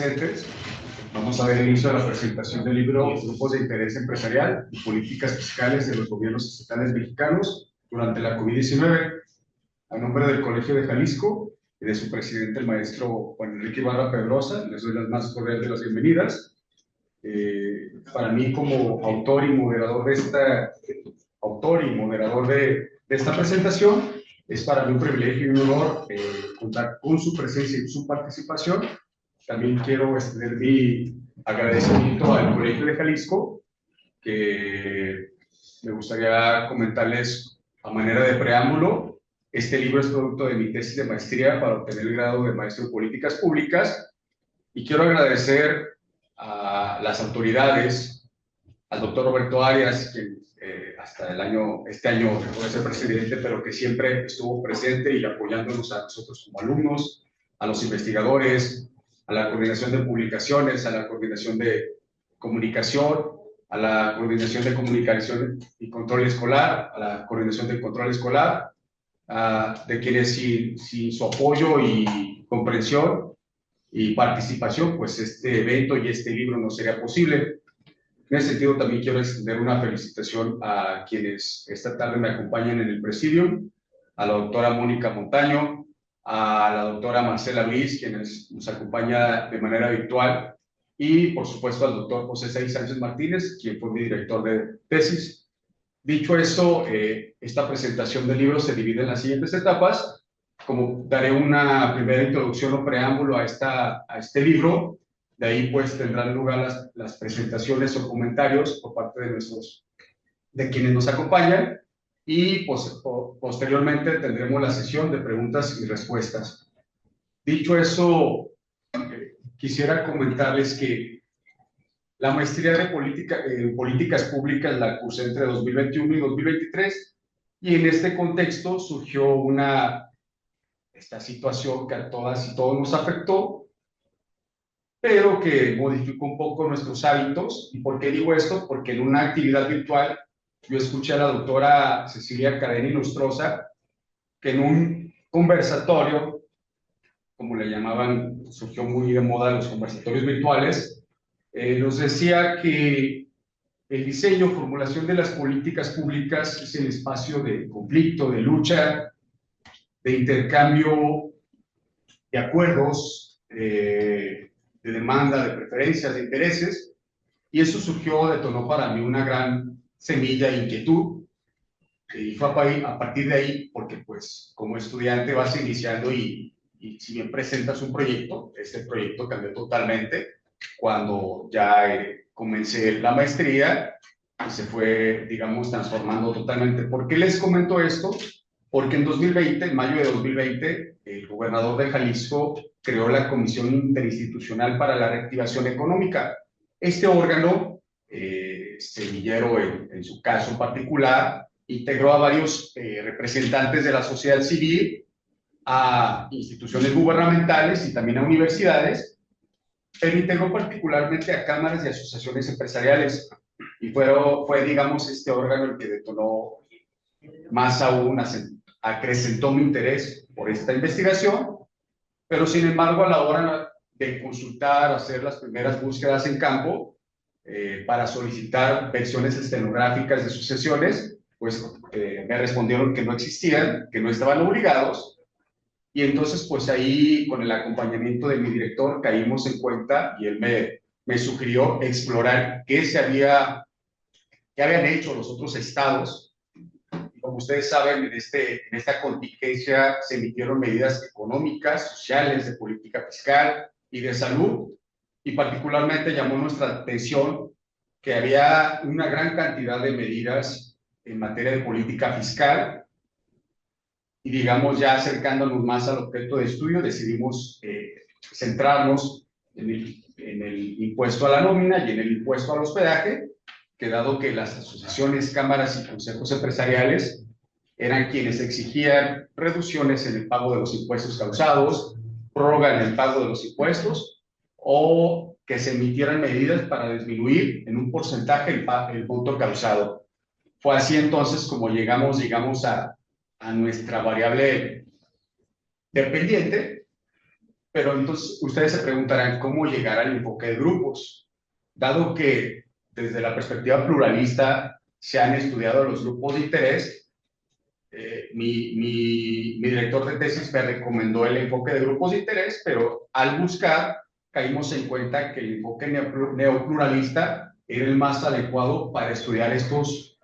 presentes. Vamos a ver el inicio de la presentación del libro Grupos de Interés Empresarial y Políticas Fiscales de los Gobiernos Estatales Mexicanos durante la COVID-19. A nombre del Colegio de Jalisco y de su presidente, el maestro Juan Enrique Ibarra Pedrosa, les doy las más cordiales de las bienvenidas. Para mí, como autor y moderador de esta presentación, es para mí un privilegio y un honor contar con su presencia y su participación. También quiero extender mi agradecimiento al Colegio de Jalisco, que me gustaría comentarles a manera de preámbulo. Este libro es producto de mi tesis de maestría para obtener el grado de maestro en políticas públicas, y quiero agradecer a las autoridades, al doctor Roberto Arias, quien hasta este año dejó de ser presidente, pero que siempre estuvo presente y apoyándonos a nosotros como alumnos, a los investigadores, a la coordinación de publicaciones, a la coordinación de comunicación, a la coordinación de comunicación y control escolar, a la coordinación del control escolar, de quienes sin su apoyo y comprensión y participación, pues este evento y este libro no sería posible. En ese sentido, también quiero extender una felicitación a quienes esta tarde me acompañan en el presidium, a la doctora Mónica Montaño, a la doctora Marcela Luis, quien nos acompaña de manera virtual, y por supuesto al doctor José Saí Sánchez Martínez, quien fue mi director de tesis. Dicho eso, esta presentación del libro se divide en las siguientes etapas. Como daré una primera introducción o preámbulo a este libro, de ahí pues tendrán lugar las presentaciones o comentarios por parte de quienes nos acompañan, y posteriormente tendremos la sesión de preguntas y respuestas. Dicho eso, quisiera comentarles que la maestría en políticas públicas la cursé entre 2021 y 2023, y en este contexto surgió esta situación que a todas y todos nos afectó, pero que modificó un poco nuestros hábitos. ¿Y por qué digo esto? Porque en una actividad virtual yo escuché a la doctora Cecilia Cadena Nostroza, que en un conversatorio, como le llamaban, surgió muy de moda los conversatorios virtuales, nos decía que el diseño, formulación de las políticas públicas es el espacio de conflicto, de lucha, de intercambio de acuerdos, de demanda, de preferencias, de intereses, y eso detonó para mí una gran semilla de inquietud, y fue a partir de ahí, porque pues como estudiante vas iniciando y si bien presentas un proyecto, este proyecto cambió totalmente cuando ya comencé la maestría y se fue, digamos, transformando totalmente. ¿Por qué les comento esto? Porque en 2020, en mayo de 2020, el gobernador de Jalisco creó la Comisión Interinstitucional para la Reactivación Económica. Este órgano, semillero en su caso particular, integró a varios representantes de la sociedad civil, a instituciones gubernamentales y también a universidades, pero integró particularmente a cámaras y asociaciones empresariales, y fue, digamos, este órgano el que detonó más aún, acrecentó mi interés por esta investigación. Pero sin embargo, a la hora de consultar, hacer las primeras búsquedas en campo, para solicitar versiones estenográficas de sus sesiones, pues me respondieron que no existían, que no estaban obligados, y entonces pues ahí con el acompañamiento de mi director caímos en cuenta, y él me sugirió explorar qué habían hecho los otros estados. Como ustedes saben, en esta contingencia se emitieron medidas económicas, sociales, de política fiscal y de salud, y particularmente llamó nuestra atención que había una gran cantidad de medidas en materia de política fiscal, y digamos ya acercándonos más al objeto de estudio, decidimos centrarnos en el impuesto a la nómina y en el impuesto al hospedaje, que dado que las asociaciones, cámaras y consejos empresariales eran quienes exigían reducciones en el pago de los impuestos causados, prórroga en el pago de los impuestos, o que se emitieran medidas para disminuir en un porcentaje el monto causado. Fue así entonces como llegamos a nuestra variable dependiente, Pero entonces ustedes se preguntarán cómo llegar al enfoque de grupos, dado que desde la perspectiva pluralista se han estudiado los grupos de interés. Mi director de tesis me recomendó el enfoque de grupos de interés, pero al buscar caímos en cuenta que el enfoque neopluralista era el más adecuado para estudiar estos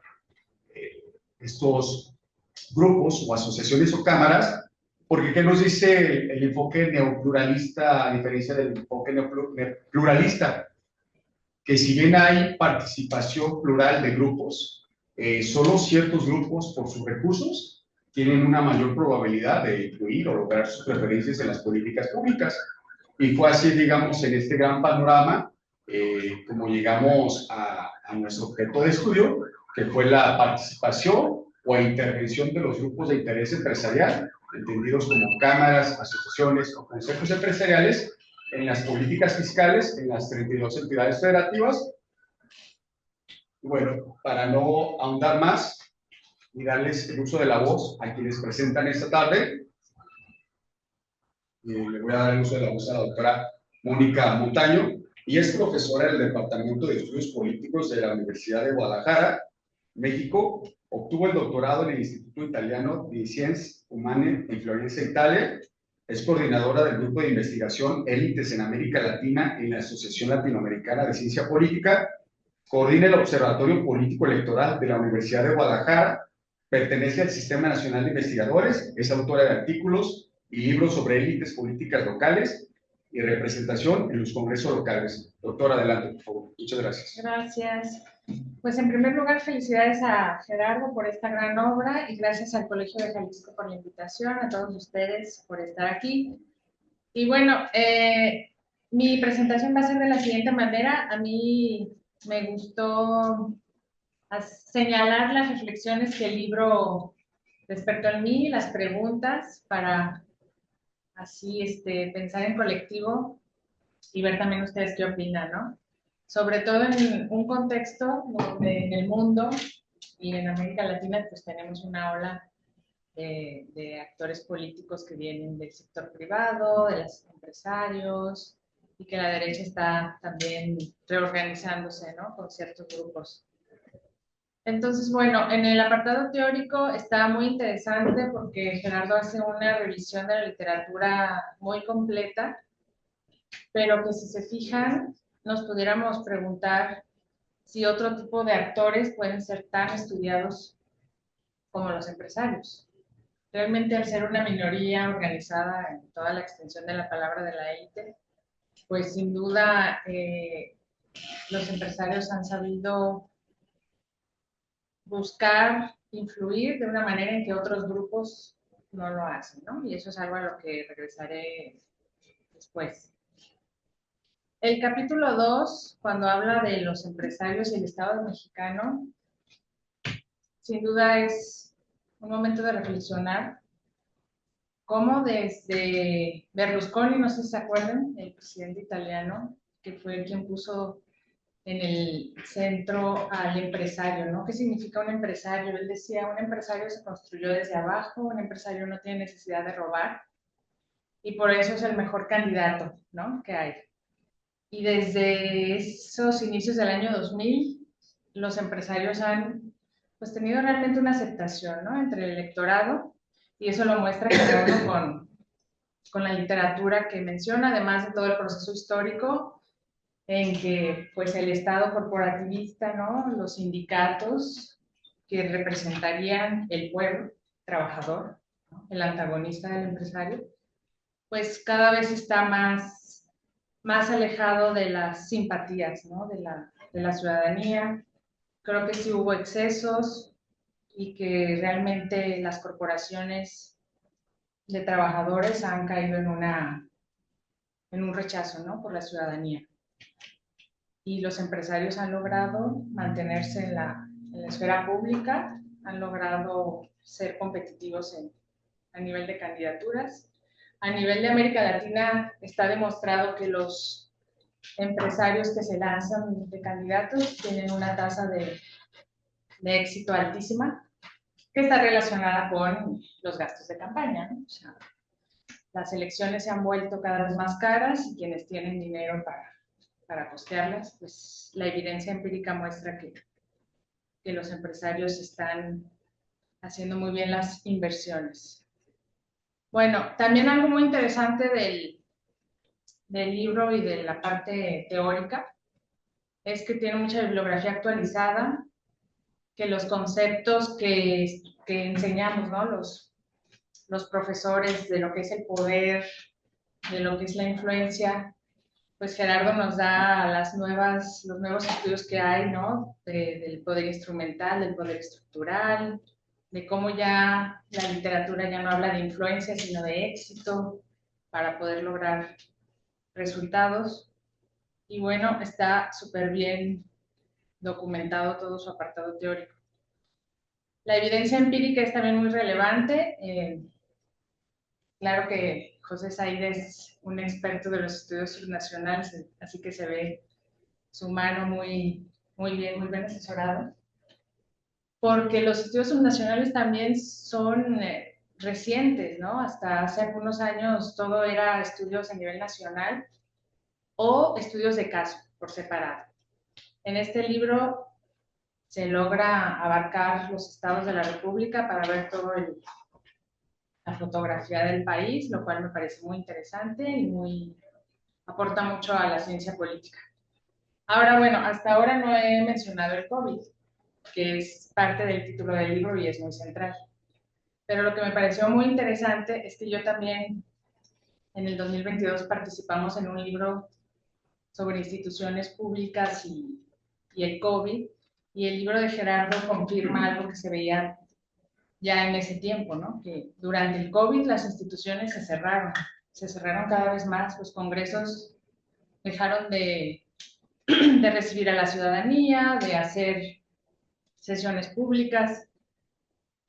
grupos o asociaciones o cámaras, porque ¿qué nos dice el enfoque neopluralista a diferencia del enfoque neopluralista? Que si bien hay participación plural de grupos, solo ciertos grupos por sus recursos tienen una mayor probabilidad de influir o lograr sus preferencias en las políticas públicas. Y fue así, digamos, en este gran panorama, como llegamos a nuestro objeto de estudio, que fue la participación o intervención de los grupos de interés empresarial, entendidos como cámaras, asociaciones o consejos empresariales, en las políticas fiscales en las 32 entidades federativas. Bueno, para no ahondar más y darles el uso de la voz a quienes presentan esta tarde, le voy a dar el uso de la voz a la doctora Mónica Montaño, y es profesora del Departamento de Estudios Políticos de la Universidad de Guadalajara, México. Obtuvo el doctorado en el Instituto Italiano di Scienze Umane en Florencia, Italia. Es coordinadora del Grupo de Investigación Élites en América Latina en la Asociación Latinoamericana de Ciencia Política. Coordina el Observatorio Político Electoral de la Universidad de Guadalajara. Pertenece al Sistema Nacional de Investigadores. Es autora de artículos y libros sobre élites políticas locales y representación en los congresos locales. Doctora, adelante, por favor. Muchas gracias. Gracias. Pues en primer lugar, felicidades a Gerardo por esta gran obra y gracias al Colegio de Jalisco por la invitación, a todos ustedes por estar aquí. Y bueno, mi presentación va a ser de la siguiente manera. A mí me gustó señalar las reflexiones que el libro despertó en mí, las preguntas, para así pensar en colectivo y ver también ustedes qué opinan, ¿no? Sobre todo en un contexto donde en el mundo y en América Latina pues tenemos una ola de actores políticos que vienen del sector privado, de los empresarios, y que la derecha está también reorganizándose, ¿no? Con ciertos grupos. Entonces, bueno, en el apartado teórico está muy interesante porque Gerardo hace una revisión de la literatura muy completa, pero que si se fijan, nos pudiéramos preguntar si otro tipo de actores pueden ser tan estudiados como los empresarios. Realmente, al ser una minoría organizada en toda la extensión de la palabra de la élite, pues sin duda los empresarios han sabido buscar influir de una manera en que otros grupos no lo hacen, ¿no? Y eso es algo a lo que regresaré después. El capítulo 2, cuando habla de los empresarios y el Estado mexicano, sin duda es un momento de reflexionar cómo desde Berlusconi, no sé si se acuerdan, el presidente italiano, que fue quien puso en el centro al empresario, ¿no? ¿Qué significa un empresario? Él decía, un empresario se construyó desde abajo, un empresario no tiene necesidad de robar, y por eso es el mejor candidato, ¿no? Que hay. Y desde esos inicios del año 2000, los empresarios han pues tenido realmente una aceptación, ¿no? Entre el electorado, y eso lo muestra cada uno con la literatura que menciona, además de todo el proceso histórico en que pues el Estado corporativista, ¿no? Los sindicatos que representarían el pueblo trabajador, ¿no? El antagonista del empresario, pues cada vez está más alejado de las simpatías, ¿no? de la ciudadanía. Creo que sí hubo excesos y que realmente las corporaciones de trabajadores han caído en un rechazo, ¿no? Por la ciudadanía. Y los empresarios han logrado mantenerse en la esfera pública, han logrado ser competitivos a nivel de candidaturas. A nivel de América Latina está demostrado que los empresarios que se lanzan de candidatos tienen una tasa de éxito altísima, que está relacionada con los gastos de campaña, ¿no? O sea, las elecciones se han vuelto cada vez más caras y quienes tienen dinero para costearlas, pues la evidencia empírica muestra que los empresarios están haciendo muy bien las inversiones. Bueno, también algo muy interesante del libro y de la parte teórica es que tiene mucha bibliografía actualizada, que los conceptos que enseñamos, ¿no? Los profesores de lo que es el poder, de lo que es la influencia, pues Gerardo nos da los nuevos estudios que hay, ¿no? Del poder instrumental, del poder estructural, de cómo ya la literatura ya no habla de influencia, sino de éxito para poder lograr resultados. Y bueno, está súper bien documentado todo su apartado teórico. La evidencia empírica es también muy relevante. Claro que José Saide es un experto de los estudios subnacionales, así que se ve su mano muy bien asesorada. Porque los estudios subnacionales también son recientes, ¿no? Hasta hace algunos años todo era estudios a nivel nacional o estudios de caso por separado. En este libro se logra abarcar los estados de la República para ver toda la fotografía del país, lo cual me parece muy interesante y aporta mucho a la ciencia política. Ahora, bueno, hasta ahora no he mencionado el COVID, que es parte del título del libro y es muy central. Pero lo que me pareció muy interesante es que yo también en el 2022 participamos en un libro sobre instituciones públicas y el COVID, y el libro de Gerardo confirma algo que se veía ya en ese tiempo, ¿no? Que durante el COVID las instituciones se cerraron cada vez más, los congresos dejaron de recibir a la ciudadanía, de hacer sesiones públicas.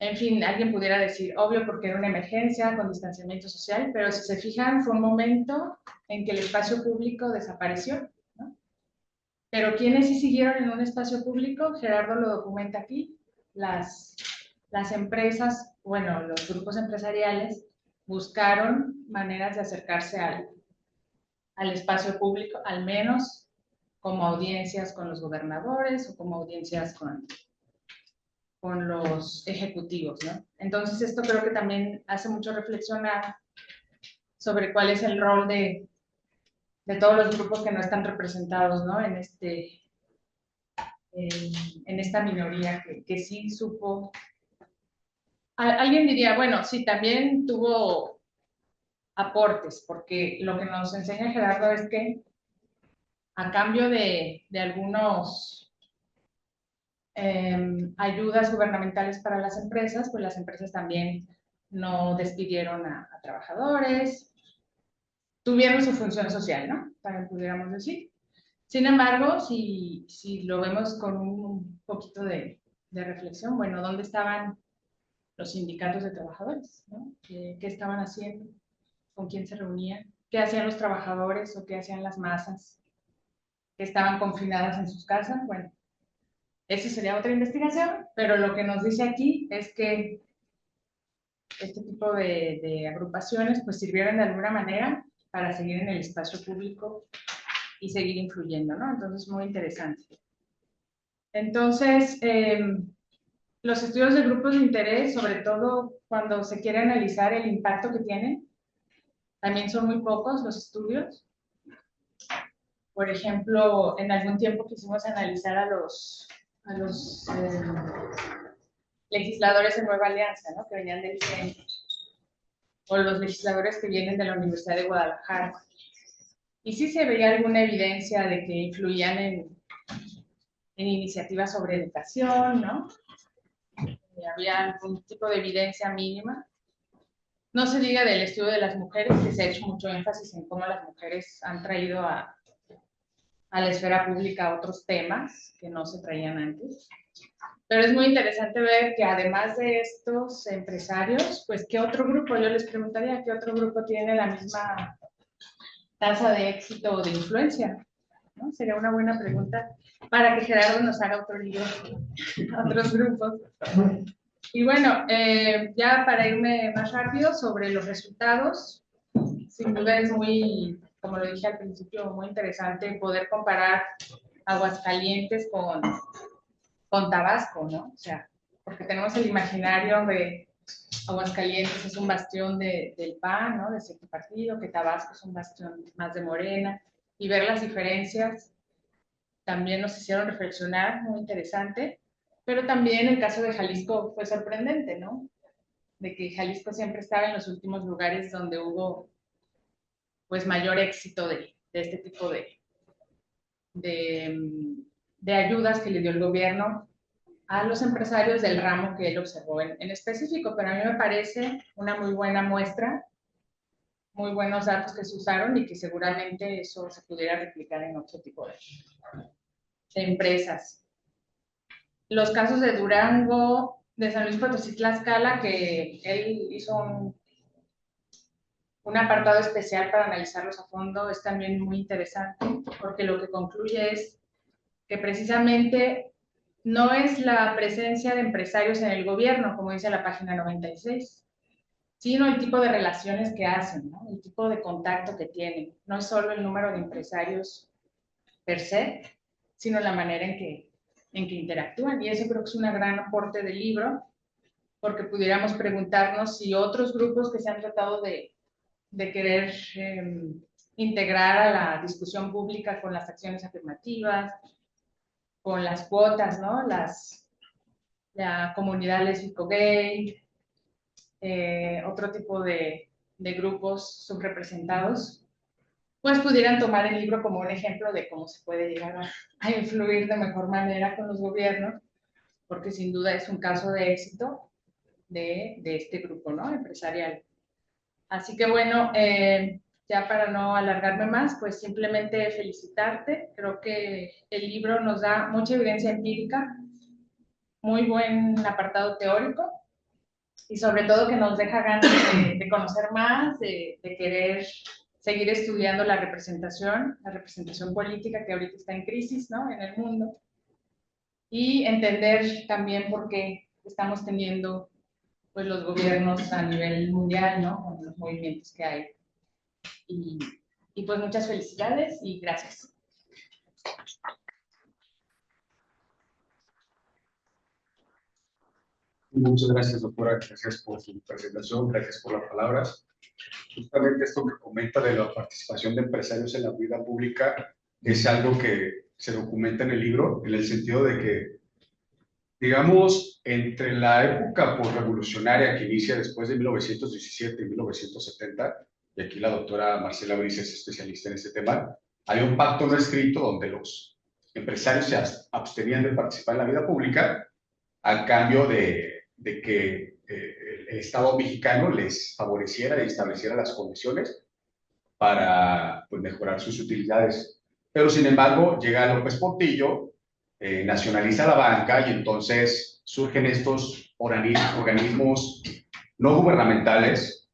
En fin, alguien pudiera decir, obvio, porque era una emergencia con distanciamiento social, pero si se fijan, fue un momento en que el espacio público desapareció, ¿no? Pero quienes sí siguieron en un espacio público, Gerardo lo documenta aquí, las empresas, bueno, los grupos empresariales buscaron maneras de acercarse al espacio público, al menos como audiencias con los gobernadores o como audiencias con los ejecutivos, ¿no? Entonces esto creo que también hace mucho reflexionar sobre cuál es el rol de todos los grupos que no están representados, ¿no? En esta minoría que sí supo. Alguien diría, bueno, sí, también tuvo aportes, porque lo que nos enseña Gerardo es que a cambio de algunos ayudas gubernamentales para las empresas, pues las empresas también no despidieron a trabajadores, tuvieron su función social, ¿no? También pudiéramos decir. Sin embargo, si lo vemos con un poquito de reflexión, bueno, ¿dónde estaban los sindicatos de trabajadores? ¿No? ¿Qué estaban haciendo? ¿Con quién se reunían? ¿Qué hacían los trabajadores o qué hacían las masas que estaban confinadas en sus casas? Bueno, eso sería otra investigación, pero lo que nos dice aquí es que este tipo de agrupaciones pues sirvieron de alguna manera para seguir en el espacio público y seguir influyendo, ¿no? Entonces, muy interesante. Entonces, los estudios de grupos de interés, sobre todo cuando se quiere analizar el impacto que tienen, también son muy pocos los estudios. Por ejemplo, en algún tiempo quisimos analizar a los legisladores de Nueva Alianza, ¿no? Que venían del centro, o los legisladores que vienen de la Universidad de Guadalajara. Y sí se veía alguna evidencia de que influían en iniciativas sobre educación, ¿no? Había algún tipo de evidencia mínima. No se diga del estudio de las mujeres, que se ha hecho mucho énfasis en cómo las mujeres han traído a la esfera pública otros temas que no se traían antes. Pero es muy interesante ver que además de estos empresarios, pues ¿qué otro grupo? Yo les preguntaría, ¿qué otro grupo tiene la misma tasa de éxito o de influencia? ¿No? Sería una buena pregunta para que Gerardo nos haga otro libro a otros grupos. Y bueno, ya para irme más rápido sobre los resultados, sin duda es muy, como lo dije al principio, muy interesante poder comparar Aguascalientes con Tabasco, ¿no? O sea, porque tenemos el imaginario de Aguascalientes es un bastión del PAN, ¿no? De cierto partido, que Tabasco es un bastión más de Morena, y ver las diferencias también nos hicieron reflexionar, muy interesante, pero también el caso de Jalisco fue sorprendente, ¿no? De que Jalisco siempre estaba en los últimos lugares donde hubo pues mayor éxito de este tipo de, de ayudas que le dio el gobierno a los empresarios del ramo que él observó en específico, pero a mí me parece una muy buena muestra, muy buenos datos que se usaron y que seguramente eso se pudiera replicar en otro tipo de empresas. Los casos de Durango, de San Luis Potosí, Tlaxcala, que él hizo un apartado especial para analizarlos a fondo, es también muy interesante, porque lo que concluye es que precisamente no es la presencia de empresarios en el gobierno, como dice la página 96, sino el tipo de relaciones que hacen, ¿no? El tipo de contacto que tienen. No es solo el número de empresarios per se, sino la manera en que interactúan. Y eso creo que es un gran aporte del libro, porque pudiéramos preguntarnos si otros grupos que se han tratado de querer integrar a la discusión pública con las acciones afirmativas, con las cuotas, ¿no? La comunidad lésbico-gay, otro tipo de grupos subrepresentados, pues pudieran tomar el libro como un ejemplo de cómo se puede llegar a influir de mejor manera con los gobiernos, porque sin duda es un caso de éxito de este grupo, ¿no? Empresarial. Así que bueno, ya para no alargarme más, pues simplemente felicitarte. Creo que el libro nos da mucha evidencia empírica, muy buen apartado teórico y sobre todo que nos deja ganas de conocer más, de querer seguir estudiando la representación política que ahorita está en crisis, ¿no? En el mundo, y entender también por qué estamos teniendo pues los gobiernos a nivel mundial, ¿no? Con los movimientos que hay. Y, y pues muchas felicidades y gracias. Muchas gracias, doctora. Gracias por su presentación, gracias por las palabras. Justamente esto que comenta de la participación de empresarios en la vida pública es algo que se documenta en el libro, en el sentido de que, digamos, entre la época posrevolucionaria que inicia después de 1917 y 1970, y aquí la doctora Marcela Briz es especialista en este tema, hay un pacto no escrito donde los empresarios se abstenían de participar en la vida pública a cambio de que el Estado mexicano les favoreciera y estableciera las condiciones para pues, mejorar sus utilidades. Pero sin embargo, llega López Portillo, nacionaliza la banca y entonces surgen estos organismos no gubernamentales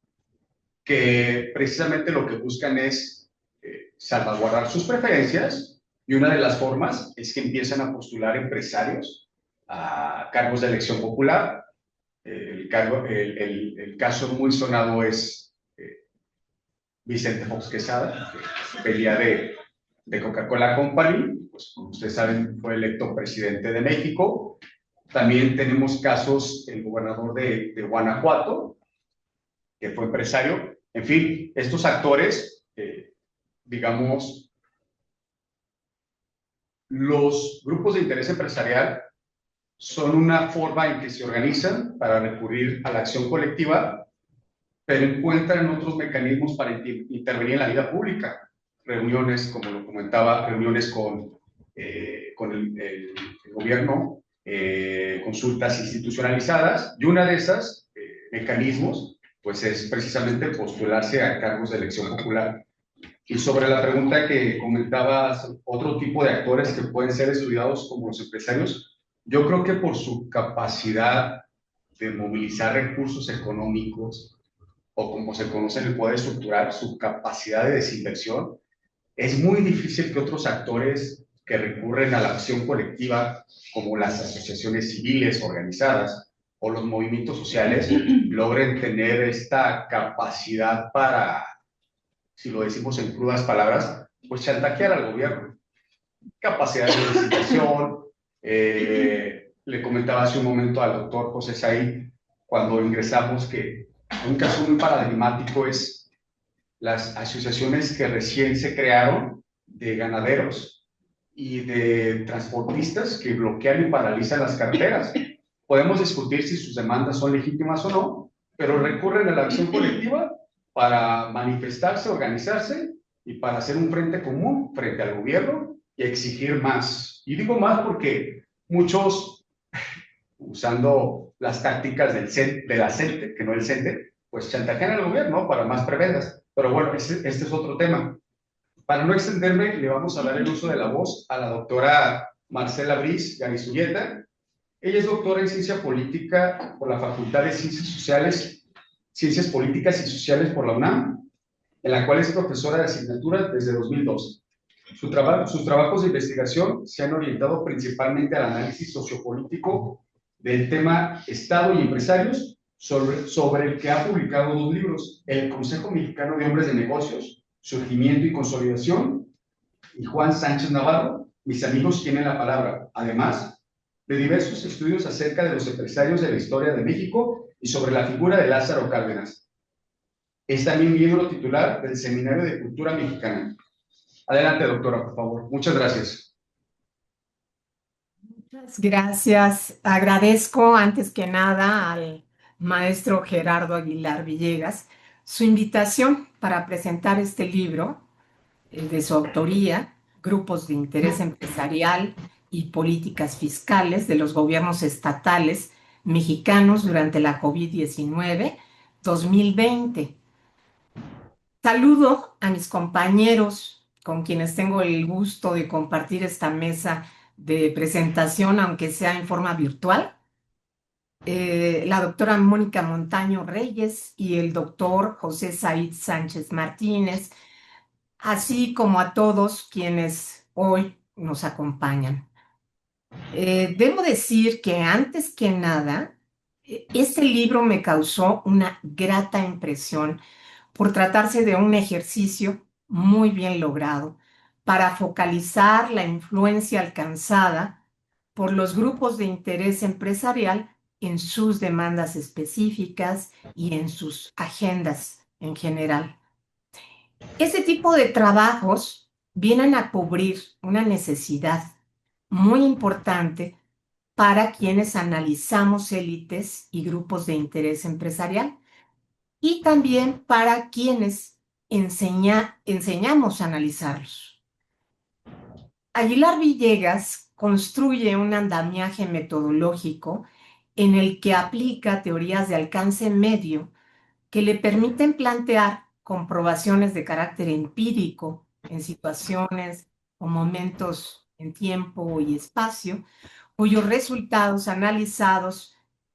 que precisamente lo que buscan es salvaguardar sus preferencias, y una de las formas es que empiezan a postular empresarios a cargos de elección popular. El caso muy sonado es Vicente Fox Quesada, que venía de Coca-Cola Company, pues como ustedes saben fue electo presidente de México. También tenemos casos, el gobernador de Guanajuato, que fue empresario. En fin, estos actores, digamos, los grupos de interés empresarial son una forma en que se organizan para recurrir a la acción colectiva, pero encuentran otros mecanismos para intervenir en la vida pública. Reuniones, como lo comentaba, reuniones con el gobierno, consultas institucionalizadas, y una de esas mecanismos pues es precisamente postularse a cargos de elección popular. Y sobre la pregunta que comentabas, otro tipo de actores que pueden ser estudiados como los empresarios, yo creo que por su capacidad de movilizar recursos económicos, o como se conoce en el poder estructural, su capacidad de desinversión, es muy difícil que otros actores que recurren a la acción colectiva, como las asociaciones civiles organizadas o los movimientos sociales, logren tener esta capacidad para si lo decimos en crudas palabras, pues chantajear al gobierno. Capacidad de licitación. Le comentaba hace un momento al doctor José Said, cuando ingresamos, que un caso muy paradigmático es las asociaciones que recién se crearon de ganaderos y de transportistas que bloquean y paralizan las carreteras. Podemos discutir si sus demandas son legítimas o no, pero recurren a la acción colectiva para manifestarse, organizarse y para hacer un frente común frente al gobierno y exigir más. Y digo más porque muchos, usando las tácticas de la CENTE, que no el CENTE, pues chantajean al gobierno para más prebendas. Pero bueno, este es otro tema. Para no extenderme, le vamos a dar el uso de la voz a la doctora Marcela Briz Garizuyeta. Ella es doctora en Ciencia Política por la Facultad de Ciencias Sociales, Ciencias Políticas y Sociales por la UNAM, en la cual es profesora de asignatura desde 2012. Sus trabajos de investigación se han orientado principalmente al análisis sociopolítico del tema Estado y empresarios, sobre el que ha publicado 2 libros: El Consejo Mexicano de Hombres de Negocios, Surgimiento y Consolidación, y Juan Sánchez Navarro, Mis amigos tienen la palabra, además de diversos estudios acerca de los empresarios de la historia de México y sobre la figura de Lázaro Cárdenas. Es también miembro titular del Seminario de Cultura Mexicana. Adelante, doctora, por favor. Muchas gracias. Muchas gracias. Agradezco antes que nada al maestro Gerardo Aguilar Villegas su invitación para presentar este libro de su autoría, Grupos de Interés Empresarial y Políticas Fiscales de los Gobiernos Estatales Mexicanos durante la COVID-19 2020. Saludo a mis compañeros con quienes tengo el gusto de compartir esta mesa de presentación, aunque sea en forma virtual. La doctora Mónica Montaño Reyes y el doctor José Said Sánchez Martínez, así como a todos quienes hoy nos acompañan. Debo decir que antes que nada, este libro me causó una grata impresión por tratarse de un ejercicio muy bien logrado para focalizar la influencia alcanzada por los grupos de interés empresarial en sus demandas específicas y en sus agendas en general. Este tipo de trabajos vienen a cubrir una necesidad muy importante para quienes analizamos élites y grupos de interés empresarial y también para quienes enseñamos a analizarlos. Aguilar Villegas construye un andamiaje metodológico en el que aplica teorías de alcance medio que le permiten plantear comprobaciones de carácter empírico en situaciones o momentos en tiempo y espacio, cuyos resultados analizados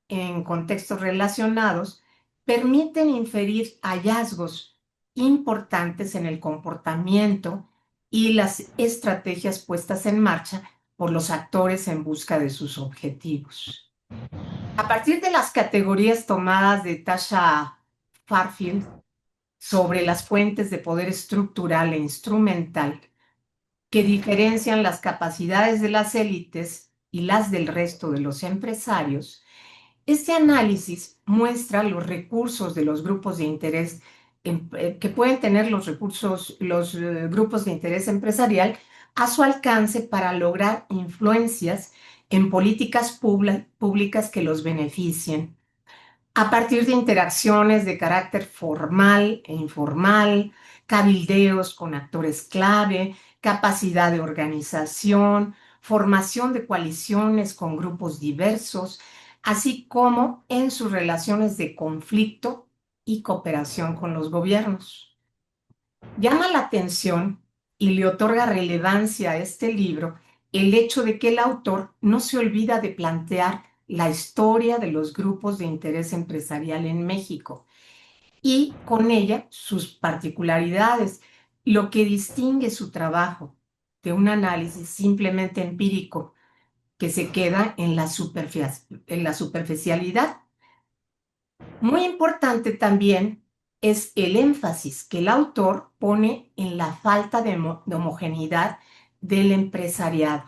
en contextos relacionados permiten inferir hallazgos importantes en el comportamiento y las estrategias puestas en marcha por los actores en busca de sus objetivos. A partir de las categorías tomadas de Tasha Farfield sobre las fuentes de poder estructural e instrumental que diferencian las capacidades de las élites y las del resto de los empresarios, este análisis muestra los recursos de los grupos de interés que pueden tener los grupos de interés empresarial a su alcance para lograr influencias en políticas públicas que los beneficien, a partir de interacciones de carácter formal e informal, cabildeos con actores clave, capacidad de organización, formación de coaliciones con grupos diversos, así como en sus relaciones de conflicto y cooperación con los gobiernos. Llama la atención y le otorga relevancia a este libro el hecho de que el autor no se olvida de plantear la historia de los grupos de interés empresarial en México y con ella sus particularidades, lo que distingue su trabajo de un análisis simplemente empírico que se queda en la superficialidad. Muy importante también es el énfasis que el autor pone en la falta de homogeneidad del empresariado.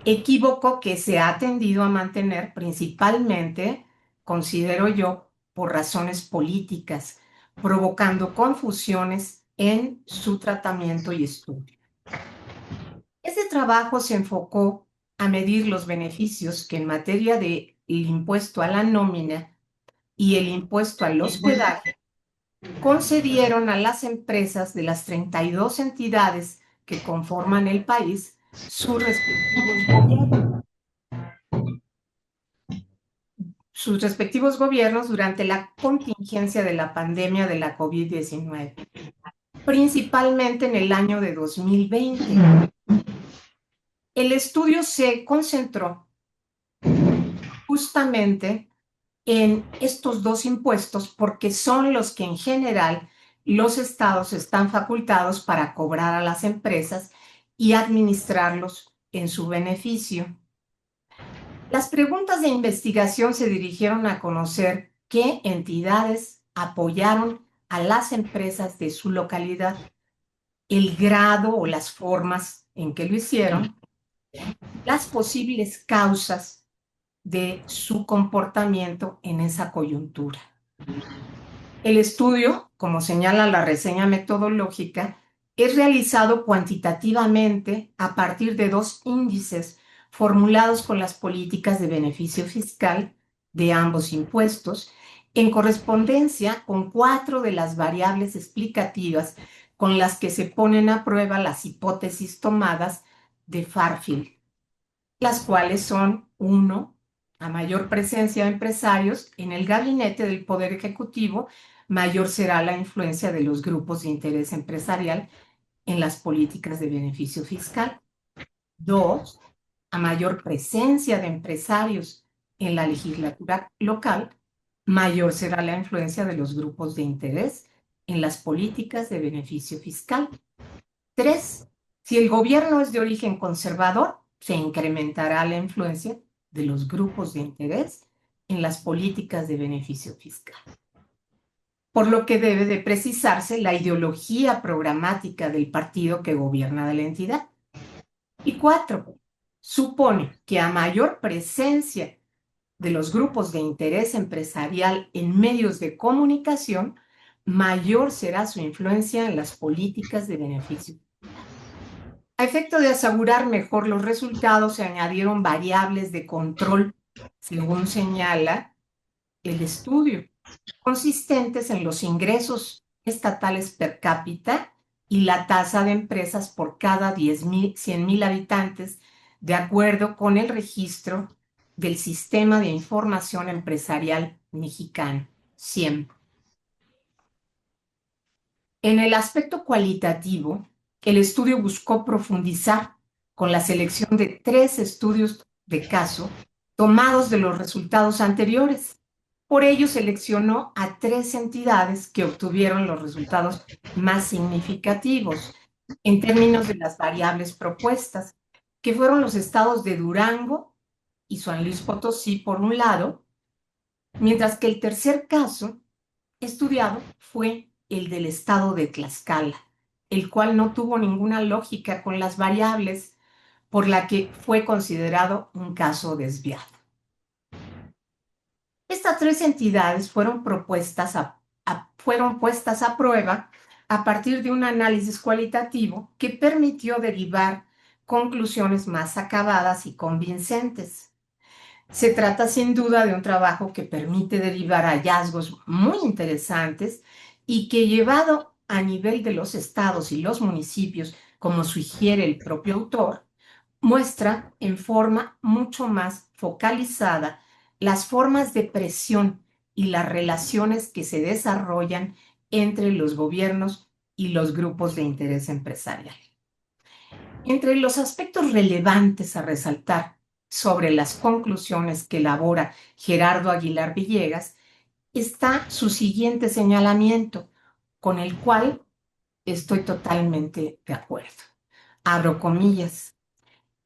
Equívoco que se ha tendido a mantener principalmente, considero yo, por razones políticas, provocando confusiones en su tratamiento y estudio. Este trabajo se enfocó a medir los beneficios que en materia de el impuesto a la nómina y el impuesto al hospedaje concedieron a las empresas de las 32 entidades que conforman el país sus respectivos gobiernos durante la contingencia de la pandemia de la COVID-19, principalmente en el año de 2020. El estudio se concentró justamente en estos dos impuestos porque son los que en general los estados están facultados para cobrar a las empresas y administrarlos en su beneficio. Las preguntas de investigación se dirigieron a conocer qué entidades apoyaron a las empresas de su localidad, el grado o las formas en que lo hicieron, las posibles causas de su comportamiento en esa coyuntura. El estudio, como señala la reseña metodológica, es realizado cuantitativamente a partir de dos índices formulados con las políticas de beneficio fiscal de ambos impuestos, en correspondencia con 4 de las variables explicativas con las que se ponen a prueba las hipótesis tomadas de Fairfield, las cuales son: 1, a mayor presencia de empresarios en el gabinete del Poder Ejecutivo, mayor será la influencia de los grupos de interés empresarial en las políticas de beneficio fiscal. 2, a mayor presencia de empresarios en la legislatura local, mayor será la influencia de los grupos de interés en las políticas de beneficio fiscal. 3, si el gobierno es de origen conservador, se incrementará la influencia de los grupos de interés en las políticas de beneficio fiscal. Por lo que debe de precisarse la ideología programática del partido que gobierna de la entidad. Y 4, supone que a mayor presencia de los grupos de interés empresarial en medios de comunicación, mayor será su influencia en las políticas de beneficio. A efecto de asegurar mejor los resultados, se añadieron variables de control, según señala el estudio, consistentes en los ingresos estatales per cápita y la tasa de empresas por cada 100,000 habitantes, de acuerdo con el registro del Sistema de Información Empresarial Mexicano, SIEM. En el aspecto cualitativo, el estudio buscó profundizar con la selección de 3 estudios de caso tomados de los resultados anteriores. Por ello, seleccionó a 3 entidades que obtuvieron los resultados más significativos en términos de las variables propuestas, que fueron los estados de Durango y San Luis Potosí, por un lado, mientras que el tercer caso estudiado fue el del estado de Tlaxcala, el cual no tuvo ninguna lógica con las variables, por la que fue considerado un caso desviado. Estas 3 entidades fueron puestas a prueba a partir de un análisis cualitativo que permitió derivar conclusiones más acabadas y convincentes. Se trata sin duda de un trabajo que permite derivar hallazgos muy interesantes y que, llevado a nivel de los estados y los municipios, como sugiere el propio autor, muestra en forma mucho más focalizada las formas de presión y las relaciones que se desarrollan entre los gobiernos y los grupos de interés empresarial. Entre los aspectos relevantes a resaltar sobre las conclusiones que elabora Gerardo Aguilar Villegas está su siguiente señalamiento, con el cual estoy totalmente de acuerdo. Abro comillas.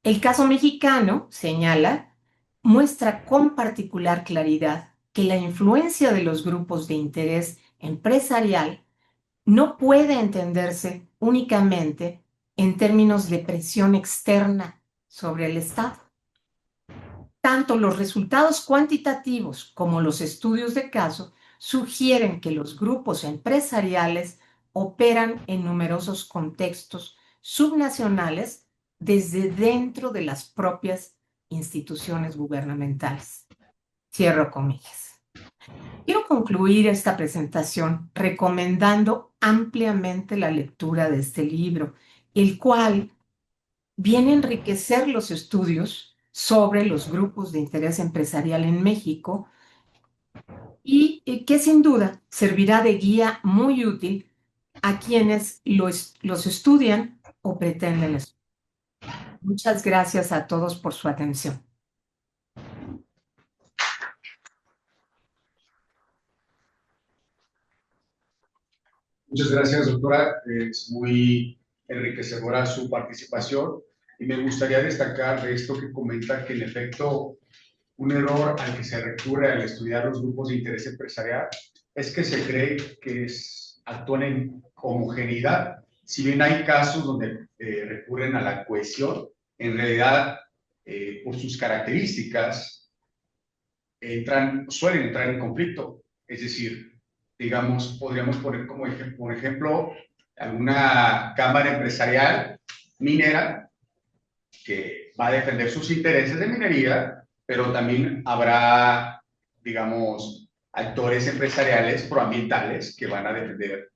El caso mexicano, señala, muestra con particular claridad que la influencia de los grupos de interés empresarial no puede entenderse únicamente en términos de presión externa sobre el Estado. Tanto los resultados cuantitativos como los estudios de caso sugieren que los grupos empresariales operan en numerosos contextos subnacionales desde dentro de las propias instituciones gubernamentales. Cierro comillas. Quiero concluir esta presentación recomendando ampliamente la lectura de este libro, el cual viene a enriquecer los estudios sobre los grupos de interés empresarial en México y que sin duda servirá de guía muy útil a quienes los estudian o pretenden estudiar. Muchas gracias a todos por su atención. Muchas gracias, doctora. Es muy enriquecedora su participación y me gustaría destacar de esto que comenta que en efecto un error al que se recurre al estudiar los grupos de interés empresarial es que se cree que actúan en homogeneidad. Si bien hay casos donde recurren a la cohesión, en realidad por sus características suelen entrar en conflicto. Es decir, digamos, podríamos poner como ejemplo, por ejemplo, alguna cámara empresarial minera que va a defender sus intereses de minería, pero también habrá, digamos, actores empresariales proambientales que van a defender,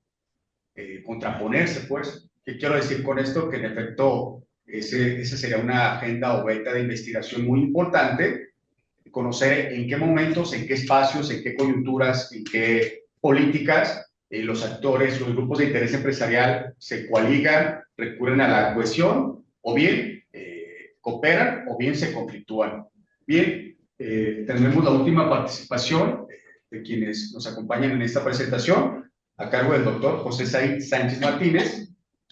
contraponerse, pues. ¿Qué quiero decir con esto? Que en efecto, esa sería una agenda o beta de investigación muy importante, conocer en qué momentos, en qué espacios, en qué coyunturas, en qué políticas los actores, los grupos de interés empresarial se coaligan, recurren a la cohesión, o bien cooperan, o bien se conflictúan. Bien, tenemos la última participación de quienes nos acompañan en esta presentación, a cargo del doctor José Said Sánchez Martínez,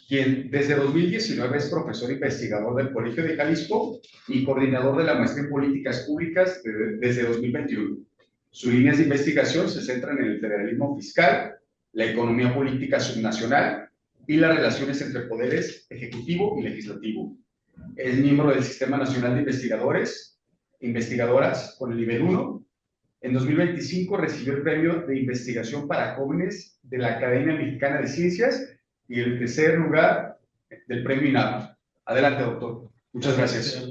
quien desde 2019 es profesor investigador del Colegio de Jalisco y coordinador de la maestría en políticas públicas desde 2021. Sus líneas de investigación se centran en el federalismo fiscal, la economía política subnacional y las relaciones entre poderes ejecutivo y legislativo. Es miembro del Sistema Nacional de Investigadoras con el nivel 1. En 2025 recibió el premio de investigación para jóvenes de la Academia Mexicana de Ciencias y el tercer lugar del premio INAP. Adelante, doctor. Muchas gracias.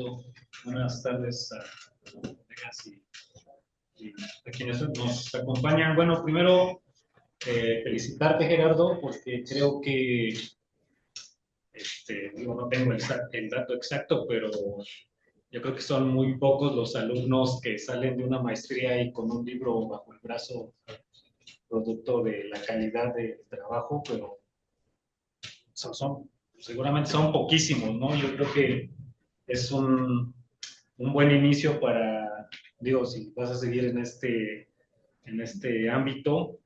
Buenas tardes a colegas y a quienes nos acompañan. Bueno, primero, felicitarte, Gerardo, porque creo que, no tengo el dato exacto, pero yo creo que son muy pocos los alumnos que salen de una maestría y con un libro bajo el brazo, producto de la calidad del trabajo, pero seguramente son poquísimos, ¿no? Yo creo que es un buen inicio para, si vas a seguir en este ámbito,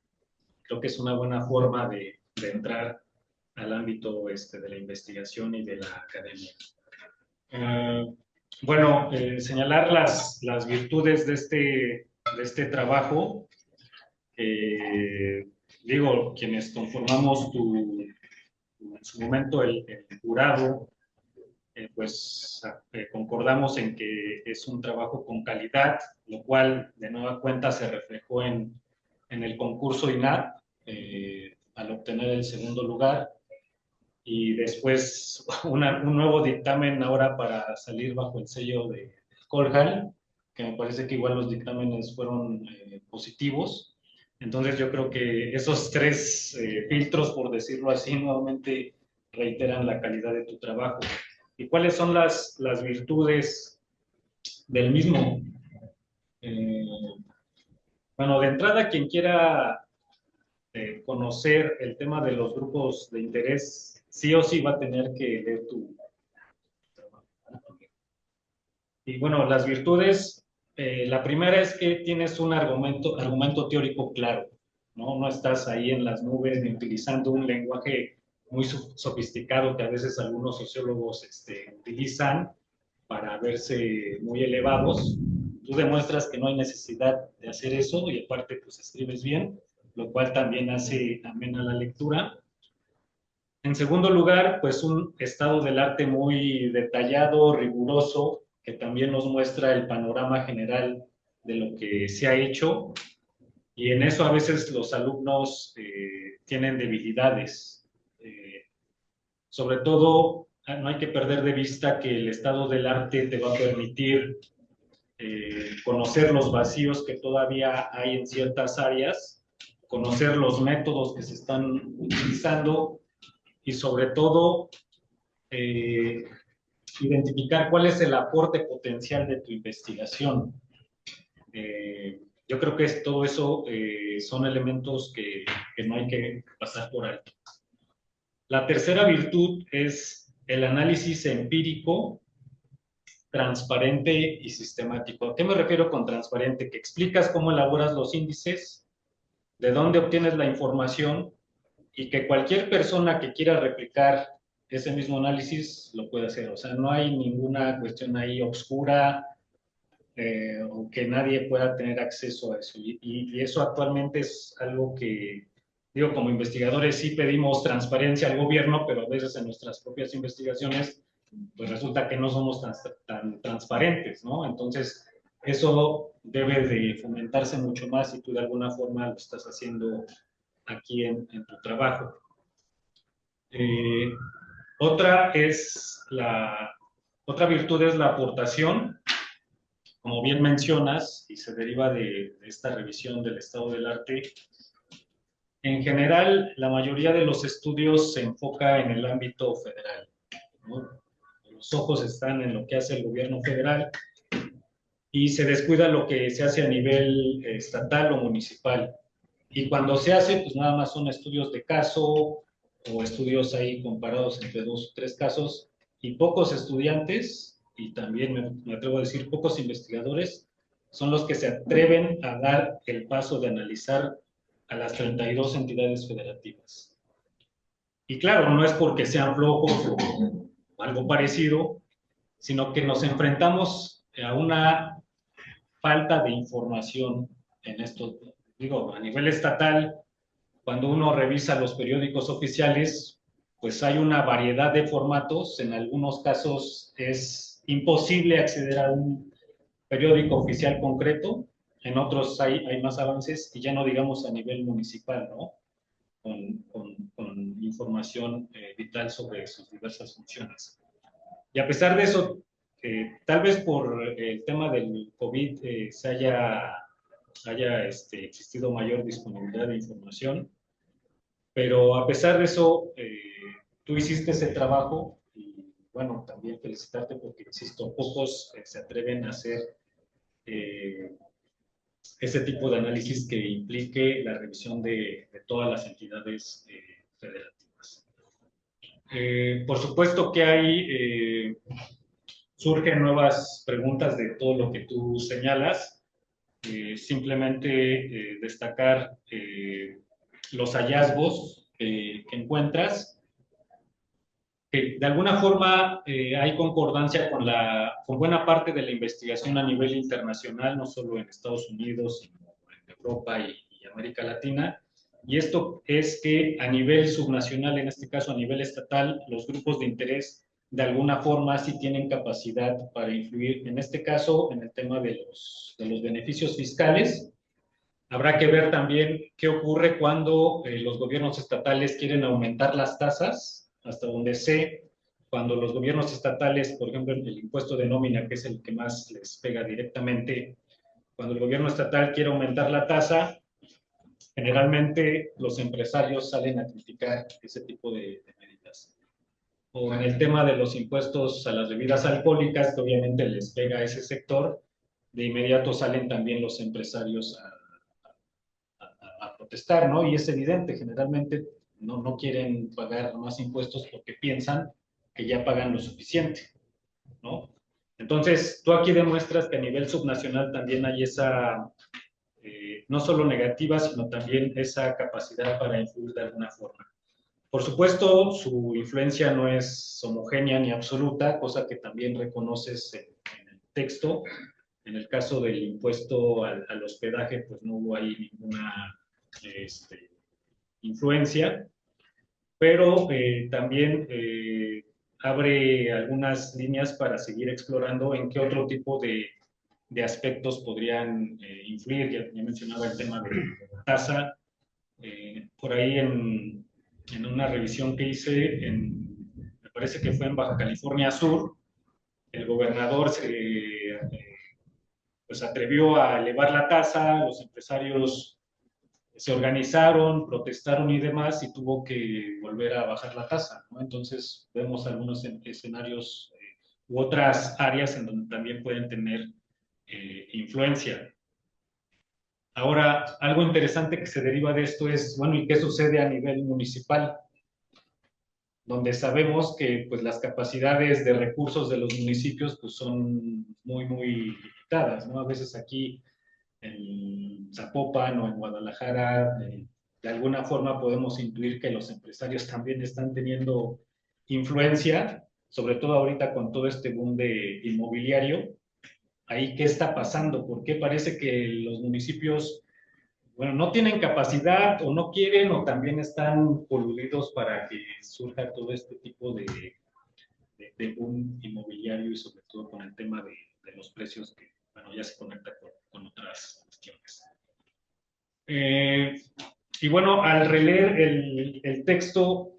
creo que es una buena forma de entrar al ámbito de la investigación y de la academia. Bueno, señalar las virtudes de este trabajo. Quienes conformamos en su momento el jurado, concordamos en que es un trabajo con calidad, lo cual de nueva cuenta se reflejó en el concurso INAP al obtener el segundo lugar, y después un nuevo dictamen ahora para salir bajo el sello de Colhal, que me parece que igual los dictámenes fueron positivos. Entonces yo creo que esos tres filtros, por decirlo así, nuevamente reiteran la calidad de tu trabajo. ¿Y cuáles son las virtudes del mismo? Bueno, de entrada, quien quiera conocer el tema de los grupos de interés, sí o sí va a tener que leer tu trabajo. Y bueno, las virtudes, la primera es que tienes un argumento teórico claro, ¿no? No estás ahí en las nubes ni utilizando un lenguaje muy sofisticado que a veces algunos sociólogos utilizan para verse muy elevados. Tú demuestras que no hay necesidad de hacer eso y aparte pues escribes bien. lo cual también hace amena la lectura. En segundo lugar, pues un estado del arte muy detallado, riguroso, que también nos muestra el panorama general de lo que se ha hecho, y en eso a veces los alumnos tienen debilidades. Sobre todo, no hay que perder de vista que el estado del arte te va a permitir conocer los vacíos que todavía hay en ciertas áreas, conocer los métodos que se están utilizando y sobre todo identificar cuál es el aporte potencial de tu investigación. Yo creo que todo eso son elementos que no hay que pasar por alto. La tercera virtud es el análisis empírico, transparente y sistemático. ¿A qué me refiero con transparente? Que explicas cómo elaboras los índices, de dónde obtienes la información y que cualquier persona que quiera replicar ese mismo análisis lo puede hacer. O sea, no hay ninguna cuestión ahí obscura o que nadie pueda tener acceso a eso. Y eso actualmente es algo que, digo, como investigadores sí pedimos transparencia al gobierno, pero a veces en nuestras propias investigaciones pues resulta que no somos tan transparentes, ¿no? Entonces, eso debe de fomentarse mucho más si tú de alguna forma lo estás haciendo aquí en tu trabajo. Otra virtud es la aportación, como bien mencionas, y se deriva de esta revisión del estado del arte. En general, la mayoría de los estudios se enfoca en el ámbito federal, ¿no? Los ojos están en lo que hace el gobierno federal y se descuida lo que se hace a nivel estatal o municipal. Y cuando se hace, pues nada más son estudios de caso o estudios ahí comparados entre 2 o 3 casos y pocos estudiantes, y también me atrevo a decir pocos investigadores, son los que se atreven a dar el paso de analizar a las 32 entidades federativas. Y claro, no es porque sean flojos o algo parecido, sino que nos enfrentamos a una falta de información en esto. Digo, a nivel estatal, cuando uno revisa los periódicos oficiales, pues hay una variedad de formatos. En algunos casos es imposible acceder a un periódico oficial concreto, en otros hay más avances, y ya no digamos a nivel municipal, ¿no? Con información vital sobre sus diversas funciones. Y a pesar de eso, tal vez por el tema del COVID haya existido mayor disponibilidad de información, pero a pesar de eso, tú hiciste ese trabajo y bueno, también felicitarte porque, insisto, pocos se atreven a hacer ese tipo de análisis que implique la revisión de todas las entidades federativas. Por supuesto que surgen nuevas preguntas de todo lo que tú señalas. Simplemente destacar los hallazgos que encuentras, que de alguna forma hay concordancia con buena parte de la investigación a nivel internacional, no solo en Estados Unidos, sino en Europa y América Latina. Y esto es que a nivel subnacional, en este caso a nivel estatal, los grupos de interés de alguna forma sí tienen capacidad para influir, en este caso, en el tema de los beneficios fiscales. Habrá que ver también qué ocurre cuando los gobiernos estatales quieren aumentar las tasas, hasta donde sé, cuando los gobiernos estatales, por ejemplo, el impuesto de nómina, que es el que más les pega directamente, cuando el gobierno estatal quiere aumentar la tasa, generalmente los empresarios salen a criticar ese tipo de medidas. O en el tema de los impuestos a las bebidas alcohólicas, que obviamente les pega a ese sector, de inmediato salen también los empresarios a protestar, ¿no? Y es evidente, generalmente no quieren pagar más impuestos porque piensan que ya pagan lo suficiente, ¿no? Entonces, tú aquí demuestras que a nivel subnacional también hay esa, no solo negativa, sino también esa capacidad para influir de alguna forma. Por supuesto, su influencia no es homogénea ni absoluta, cosa que también reconoces en el texto. En el caso del impuesto al hospedaje, pues no hubo ahí ninguna influencia, pero también abre algunas líneas para seguir explorando en qué otro tipo de aspectos podrían influir. Ya mencionaba el tema de la tasa. Por ahí en una revisión que hice, me parece que fue en Baja California Sur, el gobernador pues atrevió a elevar la tasa, los empresarios se organizaron, protestaron y demás, y tuvo que volver a bajar la tasa, ¿no? Entonces vemos algunos escenarios u otras áreas en donde también pueden tener influencia. Ahora, algo interesante que se deriva de esto es, bueno, ¿y qué sucede a nivel municipal? Donde sabemos que pues, las capacidades de recursos de los municipios pues, son muy, muy limitadas, ¿no? A veces aquí en Zapopan o en Guadalajara, de alguna forma podemos intuir que los empresarios también están teniendo influencia, sobre todo ahorita con todo este boom de inmobiliario. Ahí, ¿qué está pasando? ¿Por qué parece que los municipios, bueno, no tienen capacidad o no quieren o también están coludidos para que surja todo este tipo de boom inmobiliario y sobre todo con el tema de los precios que, bueno, ya se conecta con otras cuestiones? Y bueno, al releer el texto,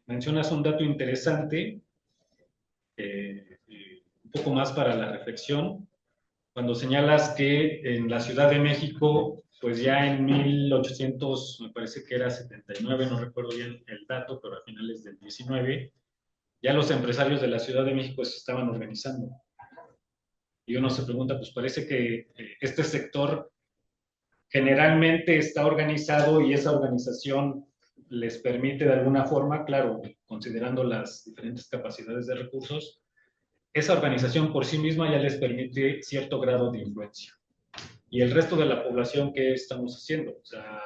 mencionas un dato interesante, un poco más para la reflexión, cuando señalas que en la Ciudad de México, pues ya en 1800, me parece que era 79, no recuerdo bien el dato, pero a finales del 19, ya los empresarios de la Ciudad de México se estaban organizando. Y uno se pregunta, pues parece que este sector generalmente está organizado y esa organización les permite de alguna forma, claro, considerando las diferentes capacidades de recursos, esa organización por sí misma ya les permite cierto grado de influencia. Y el resto de la población, ¿qué estamos haciendo? O sea,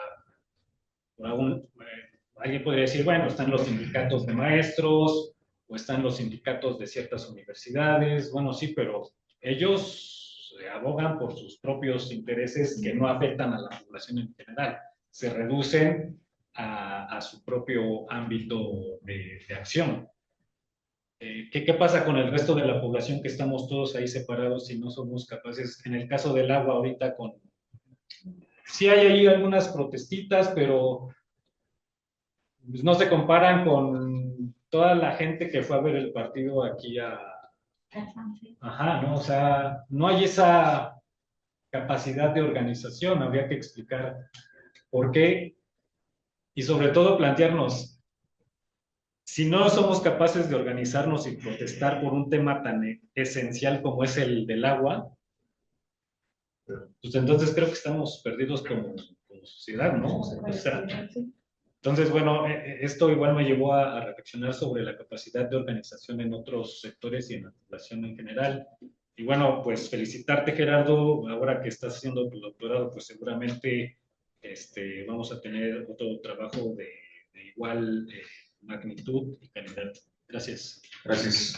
alguien podría decir, bueno, están los sindicatos de maestros o están los sindicatos de ciertas universidades. Bueno, sí, pero ellos abogan por sus propios intereses que no afectan a la población en general. Se reducen a su propio ámbito de acción. ¿Qué pasa con el resto de la población que estamos todos ahí separados y no somos capaces? En el caso del agua ahorita sí hay ahí algunas protestitas, pero pues, no se comparan con toda la gente que fue a ver el partido aquí Ajá, ¿no? O sea, no hay esa capacidad de organización, habría que explicar por qué y sobre todo plantearnos, si no somos capaces de organizarnos y protestar por un tema tan esencial como es el del agua, pues entonces creo que estamos perdidos como sociedad, ¿no? O sea, entonces, bueno, esto igual me llevó a reflexionar sobre la capacidad de organización en otros sectores y en la población en general. Y bueno, pues felicitarte, Gerardo, ahora que estás haciendo tu doctorado, pues seguramente vamos a tener otro trabajo de igual magnitud y calidad. Gracias. Gracias.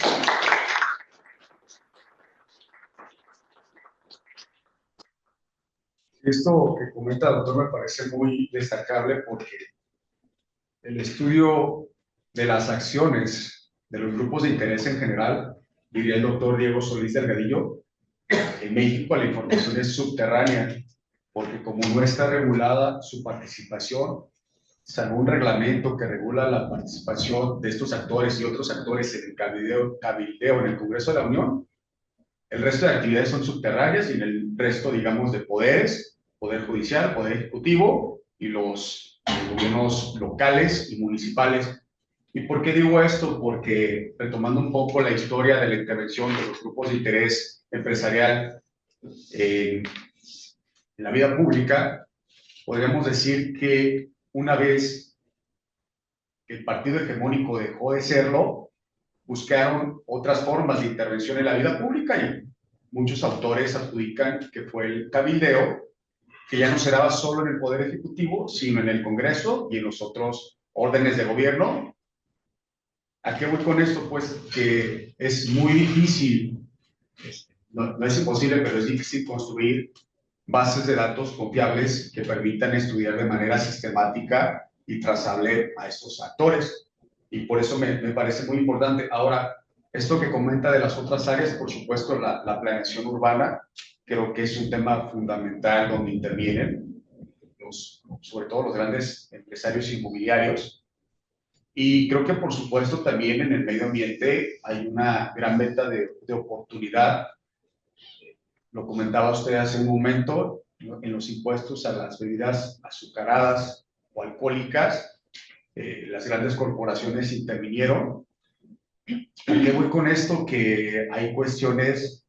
Esto que comenta el doctor me parece muy destacable porque el estudio de las acciones de los grupos de interés en general, diría el doctor Diego Solís Delgadillo, en México la información es subterránea, porque como no está regulada su participación, salvo un reglamento que regula la participación de estos actores y otros actores en el cabildeo en el Congreso de la Unión, el resto de actividades son subterráneas y en el resto, digamos, de poderes, poder judicial, poder ejecutivo y los gobiernos locales y municipales. ¿Y por qué digo esto? Porque retomando un poco la historia de la intervención de los grupos de interés empresarial en la vida pública, podríamos decir que una vez que el partido hegemónico dejó de serlo, buscaron otras formas de intervención en la vida pública y muchos autores adjudican que fue el cabildeo, que ya no se daba solo en el Poder Ejecutivo, sino en el Congreso y en los otros órdenes de gobierno. ¿A qué voy con esto? Pues que es muy difícil, no es imposible, pero es difícil construir bases de datos confiables que permitan estudiar de manera sistemática y trazable a estos actores. Y por eso me parece muy importante. Ahora, esto que comenta de las otras áreas, por supuesto, la planeación urbana, creo que es un tema fundamental donde intervienen sobre todo los grandes empresarios inmobiliarios. Y creo que, por supuesto, también en el medio ambiente hay una gran venta de oportunidad. Lo comentaba usted hace un momento, ¿no? En los impuestos a las bebidas azucaradas o alcohólicas, las grandes corporaciones intervinieron. ¿A qué voy con esto? Que hay cuestiones,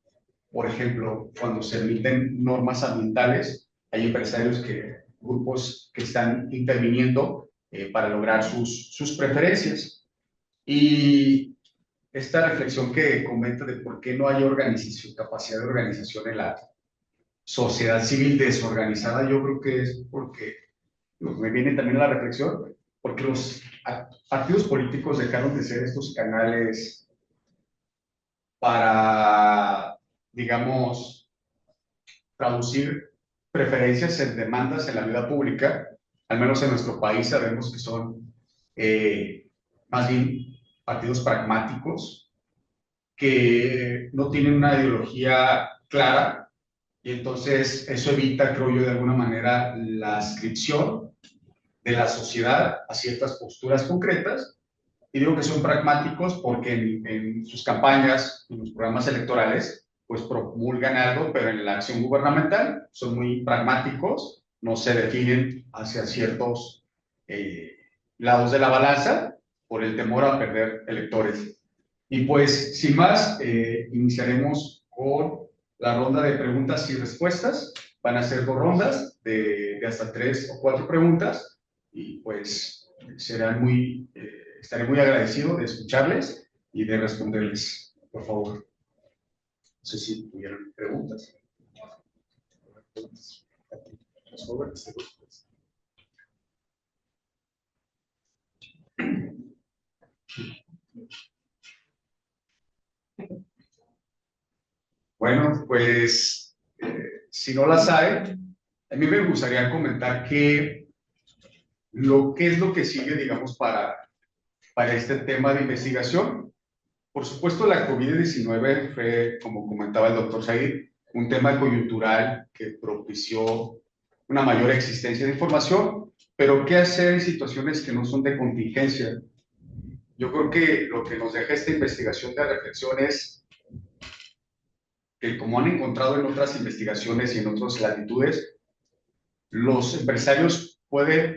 por ejemplo, cuando se emiten normas ambientales, hay empresarios grupos que están interviniendo para lograr sus preferencias. Y esta reflexión que comenta de por qué no hay organización, capacidad de organización en la sociedad civil desorganizada, yo creo que es porque, me viene también la reflexión, porque los partidos políticos dejaron de ser estos canales para, digamos, traducir preferencias en demandas en la vida pública. Al menos en nuestro país sabemos que son más bien partidos pragmáticos que no tienen una ideología clara, y entonces eso evita, creo yo, de alguna manera la adscripción de la sociedad a ciertas posturas concretas. Y digo que son pragmáticos porque en sus campañas, en los programas electorales, pues promulgan algo, pero en la acción gubernamental son muy pragmáticos, no se definen hacia ciertos lados de la balanza por el temor a perder electores. Y pues, sin más, iniciaremos con la ronda de preguntas y respuestas. Van a ser 2 rondas de hasta 3 o 4 preguntas, y pues serán estaré muy agradecido de escucharles y de responderles, por favor. No sé si tuvieran preguntas. Bueno, pues, si no las hay, a mí me gustaría comentar que qué es lo que sigue, digamos, para este tema de investigación. Por supuesto, la COVID-19 fue, como comentaba el doctor Said, un tema coyuntural que propició una mayor existencia de información, pero ¿qué hacer en situaciones que no son de contingencia? Yo creo que lo que nos deja esta investigación de reflexión es que, como han encontrado en otras investigaciones y en otras latitudes, los empresarios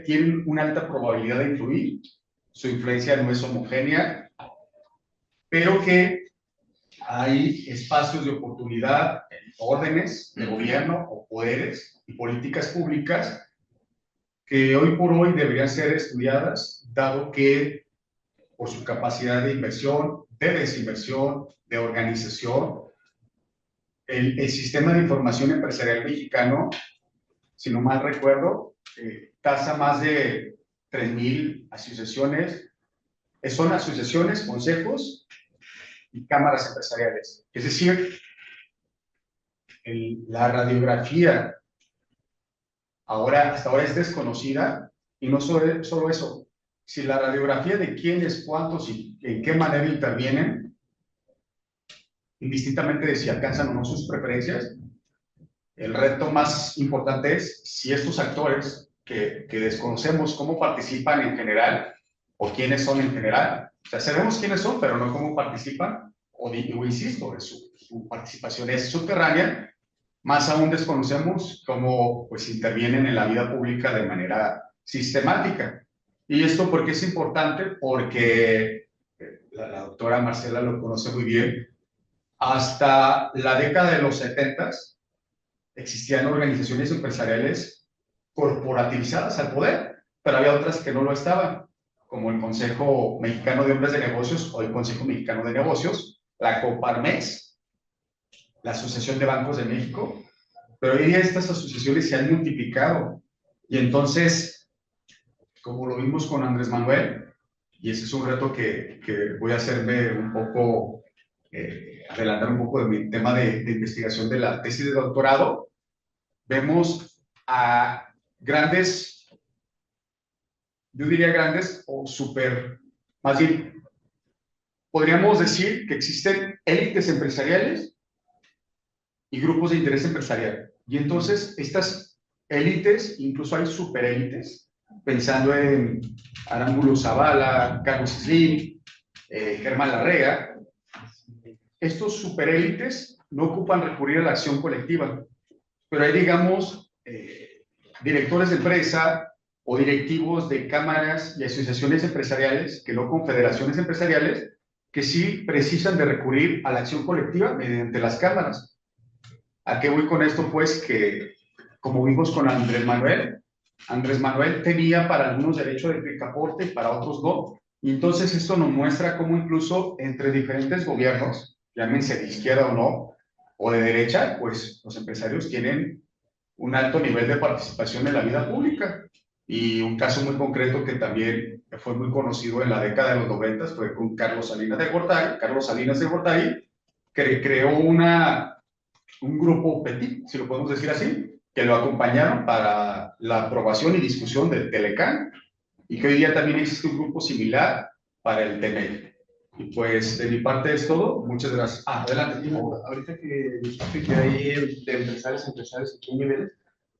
tienen una alta probabilidad de influir, su influencia no es homogénea, pero que hay espacios de oportunidad, órdenes de gobierno o poderes y políticas públicas que hoy por hoy deberían ser estudiadas, dado que por su capacidad de inversión, de desinversión, de organización, el sistema de información empresarial mexicano, si no mal recuerdo, tasa más de 3,000 asociaciones, son asociaciones, consejos y cámaras empresariales. Es decir, la radiografía hasta ahora es desconocida, y no solo eso, si la radiografía de quiénes, cuántos y en qué manera intervienen, indistintamente de si alcanzan o no sus preferencias, el reto más importante es si estos actores que desconocemos cómo participan en general, o quiénes son en general, o sea, sabemos quiénes son, pero no cómo participan, o insisto, su participación es subterránea. Más aún desconocemos cómo pues intervienen en la vida pública de manera sistemática. Y esto, ¿por qué es importante? Porque la doctora Marcela lo conoce muy bien. Hasta la década de los 70 existían organizaciones empresariales corporativizadas al poder, pero había otras que no lo estaban, como el Consejo Mexicano de Hombres de Negocios o el Consejo Mexicano de Negocios, la Coparmex, la Asociación de Bancos de México, pero hoy día estas asociaciones se han multiplicado, y entonces, como lo vimos con Andrés Manuel, y ese es un reto que voy a hacerme un poco, adelantar un poco de mi tema de investigación de la tesis de doctorado, vemos a grandes, yo diría grandes o super, más bien, podríamos decir que existen élites empresariales y grupos de interés empresarial. Y entonces estas élites, incluso hay superélites, pensando en Arámbulo Zavala, Carlos Slim, Germán Larrea. Estos superélites no ocupan recurrir a la acción colectiva, pero hay, digamos, directores de empresa o directivos de cámaras y asociaciones empresariales, que no confederaciones empresariales, que sí precisan de recurrir a la acción colectiva mediante las cámaras. ¿A qué voy con esto? Pues que, como vimos con Andrés Manuel tenía para algunos derecho de picaporte y para otros no. Y entonces esto nos muestra cómo incluso entre diferentes gobiernos, llámense de izquierda o no, o de derecha, pues los empresarios tienen un alto nivel de participación en la vida pública. Y un caso muy concreto que también fue muy conocido en la década de los 90 fue con Carlos Salinas de Gortari, que creó un grupo petit, si lo podemos decir así, que lo acompañaron para la aprobación y discusión del Telecán, y que hoy día también existe un grupo similar para el TEMEC. Y pues de mi parte es todo. Muchas gracias. Adelante. Ahorita que dijiste que hay de empresarios aquí en niveles,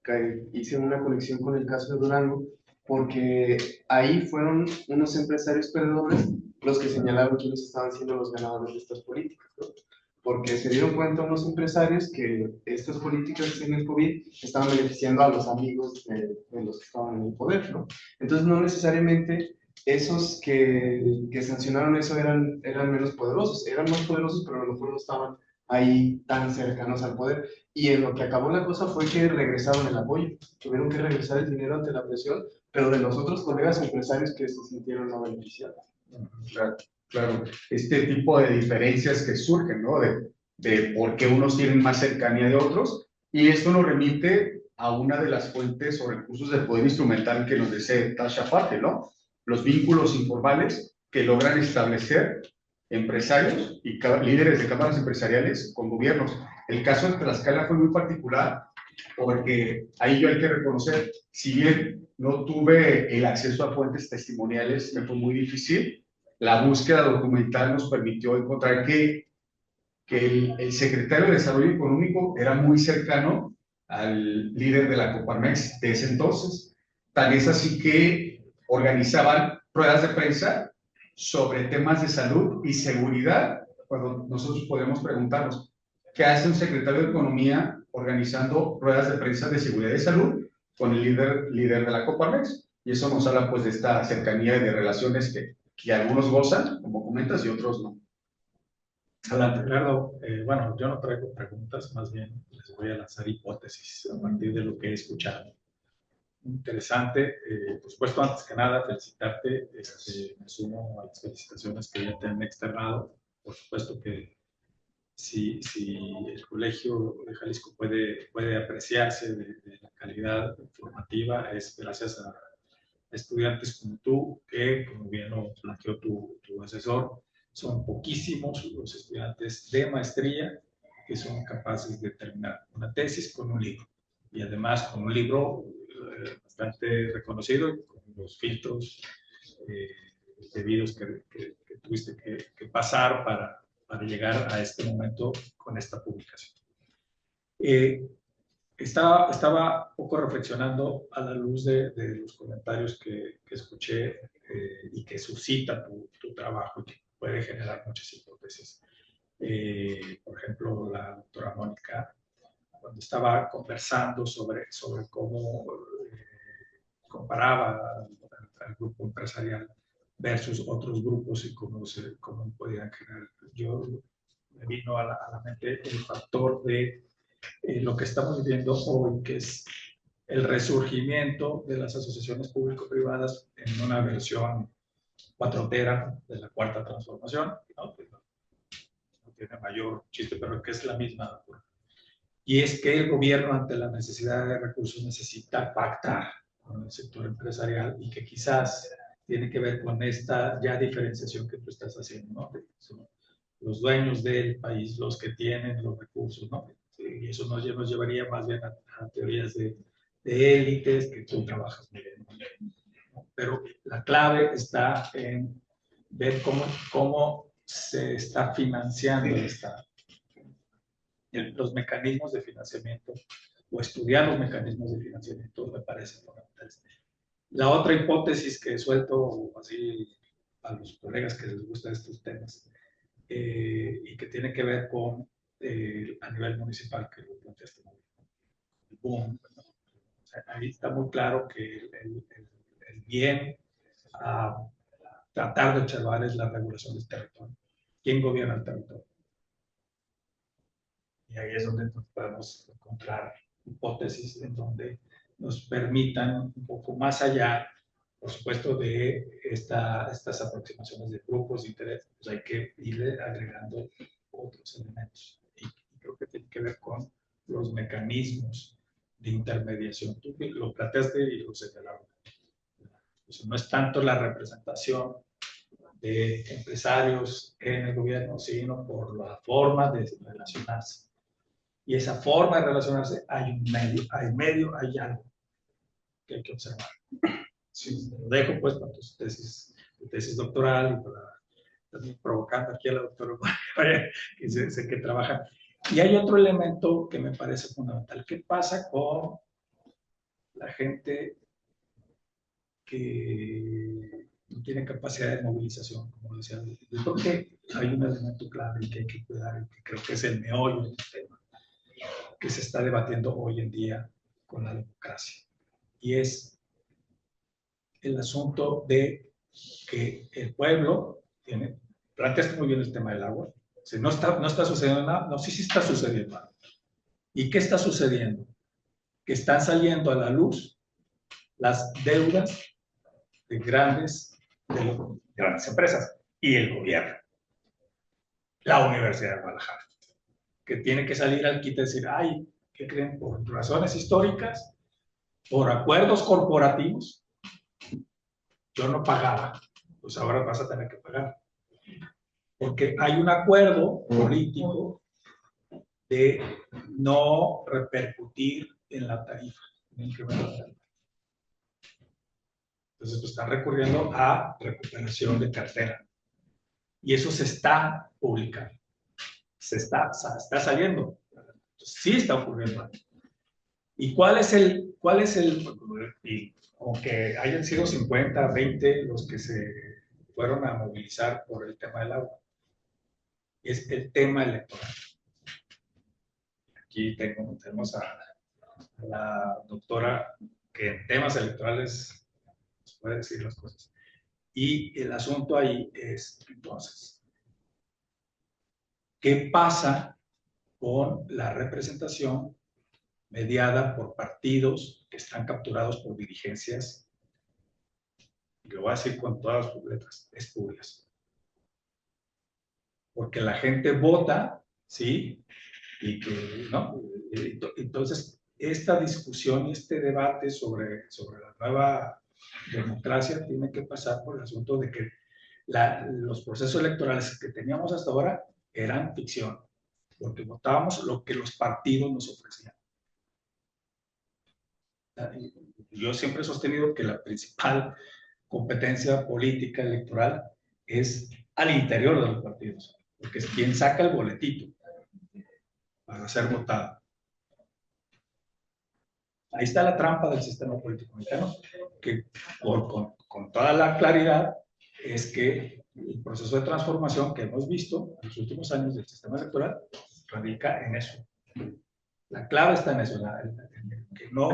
que hice una conexión con el caso de Durango, porque ahí fueron unos empresarios perdedores los que señalaron quiénes estaban siendo los ganadores de estas políticas, ¿no? Porque se dieron cuenta unos empresarios que estas políticas en el COVID estaban beneficiando a los amigos de los que estaban en el poder, ¿no? Entonces no necesariamente esos que sancionaron eso eran menos poderosos, eran más poderosos, pero a lo mejor no estaban ahí tan cercanos al poder. Y en lo que acabó la cosa fue que regresaron el apoyo, tuvieron que regresar el dinero ante la presión, pero de los otros colegas empresarios que se sintieron no beneficiados. Claro, claro. Este tipo de diferencias que surgen, ¿no? De por qué unos tienen más cercanía de otros, y esto nos remite a una de las fuentes o recursos de poder instrumental que nos dice Tasha Patel, ¿no? Los vínculos informales que logran establecer empresarios y líderes de cámaras empresariales con gobiernos. El caso de Tlaxcala fue muy particular porque ahí yo hay que reconocer, si bien no tuve el acceso a fuentes testimoniales, me fue muy difícil, la búsqueda documental nos permitió encontrar que el secretario de Desarrollo Económico era muy cercano al líder de la Coparmex de ese entonces. Tan es así que organizaban ruedas de prensa sobre temas de salud y seguridad, cuando nosotros podemos preguntarnos, ¿qué hace un secretario de Economía organizando ruedas de prensa de seguridad y salud con el líder de la Coparmex? Y eso nos habla pues de esta cercanía y de relaciones que algunos gozan, como comentas, y otros no. Adelante, Gerardo. Bueno, yo no traigo preguntas, más bien les voy a lanzar hipótesis a partir de lo que he escuchado. Interesante. Por supuesto, antes que nada, felicitarte. Me sumo a las felicitaciones que ya te han externado. Por supuesto que si el Colegio de Jalisco puede apreciarse de la calidad formativa, es gracias a estudiantes como tú, que, como bien lo planteó tu asesor, son poquísimos los estudiantes de maestría que son capaces de terminar una tesis con un libro. Y además con un libro bastante reconocido, con los filtros debidos que tuviste que pasar para llegar a este momento con esta publicación. Estaba un poco reflexionando a la luz de los comentarios que escuché y que suscita tu trabajo y que puede generar muchas hipótesis. Por ejemplo, la doctora Mónica, cuando estaba conversando sobre cómo comparaba al grupo empresarial versus otros grupos y cómo podían generar. Me vino a la mente el factor de lo que estamos viviendo hoy, que es el resurgimiento de las asociaciones público-privadas en una versión cuatrotera de la cuarta transformación, ¿no? No tiene mayor chiste, pero que es la misma. Y es que el gobierno, ante la necesidad de recursos, necesita pactar con el sector empresarial y que quizás tiene que ver con esta ya diferenciación que tú estás haciendo, ¿no? Son los dueños del país los que tienen los recursos, ¿no? y eso nos llevaría más bien a teorías de élites, que tú trabajas muy bien. Pero la clave está en ver cómo se está financiando los mecanismos de financiamiento, o estudiar los mecanismos de financiamiento, me parece fundamental. La otra hipótesis que suelto así a los colegas que les gustan estos temas, y que tiene que ver con a nivel municipal, que lo planteaste muy bien, el boom, ¿no? O sea, ahí está muy claro que el bien a tratar de observar es la regulación del territorio. ¿Quién gobierna el territorio? Y ahí es donde podemos encontrar hipótesis en donde nos permitan un poco más allá, por supuesto, de estas aproximaciones de grupos de interés, pues hay que irle agregando otros elementos. Y creo que tiene que ver con los mecanismos de intermediación. Tú lo planteaste y lo señalaron. Pues no es tanto la representación de empresarios en el gobierno, sino por la forma de relacionarse. Y esa forma de relacionarse, hay un medio, hay algo que hay que observar. Sí, lo dejo pues para tu tesis doctoral, y para también provocando aquí a la doctora que sé que trabaja. Y hay otro elemento que me parece fundamental. ¿Qué pasa con la gente que no tiene capacidad de movilización? Como decía, yo creo que hay un elemento clave que hay que cuidar, y que creo que es el meollo del tema que se está debatiendo hoy en día con la democracia. Y es el asunto de que el pueblo tiene, planteaste muy bien el tema del agua, o sea, no está sucediendo nada, no, sí está sucediendo nada. ¿Y qué está sucediendo? Que están saliendo a la luz las deudas de grandes empresas y el gobierno. La Universidad de Guadalajara, que tiene que salir al quite y decir, ay, ¿qué creen? Por razones históricas, por acuerdos corporativos, yo no pagaba, pues ahora vas a tener que pagar. Porque hay un acuerdo político de no repercutir en la tarifa, en el incremento de la tarifa. Entonces, pues están recurriendo a recuperación de cartera. Y eso se está publicando. Se está saliendo. Entonces, sí está ocurriendo. ¿Y cuál es el, y aunque hayan sido 50, 20 los que se fueron a movilizar por el tema del agua, es el tema electoral? Aquí tenemos a la doctora que en temas electorales nos puede decir las cosas. Y el asunto ahí es, entonces, ¿qué pasa con la representación mediada por partidos que están capturados por dirigencias? Y lo voy a decir con todas sus letras, espurias. Porque la gente vota, ¿sí? Y que, ¿no? Entonces, esta discusión y este debate sobre la nueva democracia tiene que pasar por el asunto de que los procesos electorales que teníamos hasta ahora eran ficción, porque votábamos lo que los partidos nos ofrecían. Yo siempre he sostenido que la principal competencia política electoral es al interior de los partidos, porque es quien saca el boletito para ser votado. Ahí está la trampa del sistema político mexicano, que con toda la claridad es que el proceso de transformación que hemos visto en los últimos años del sistema electoral radica en eso. La clave está en eso, en que no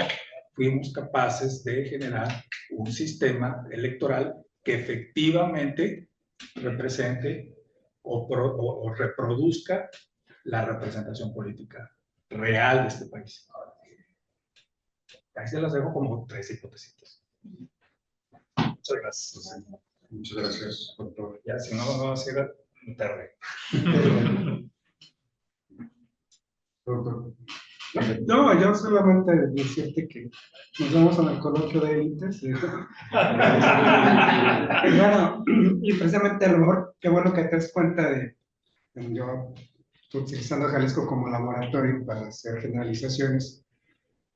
fuimos capaces de generar un sistema electoral que efectivamente represente o reproduzca la representación política real de este país. Ahí se las dejo como 3 hipótesis. Muchas gracias. Muchas gracias, doctor. Ya, si no, vamos a ir a tarde. Doctor. No, yo solamente decirte que nos vemos en el coloquio de élites. Y bueno, y precisamente a lo mejor, qué bueno que te das cuenta de, yo utilizando Jalisco como laboratorio para hacer generalizaciones.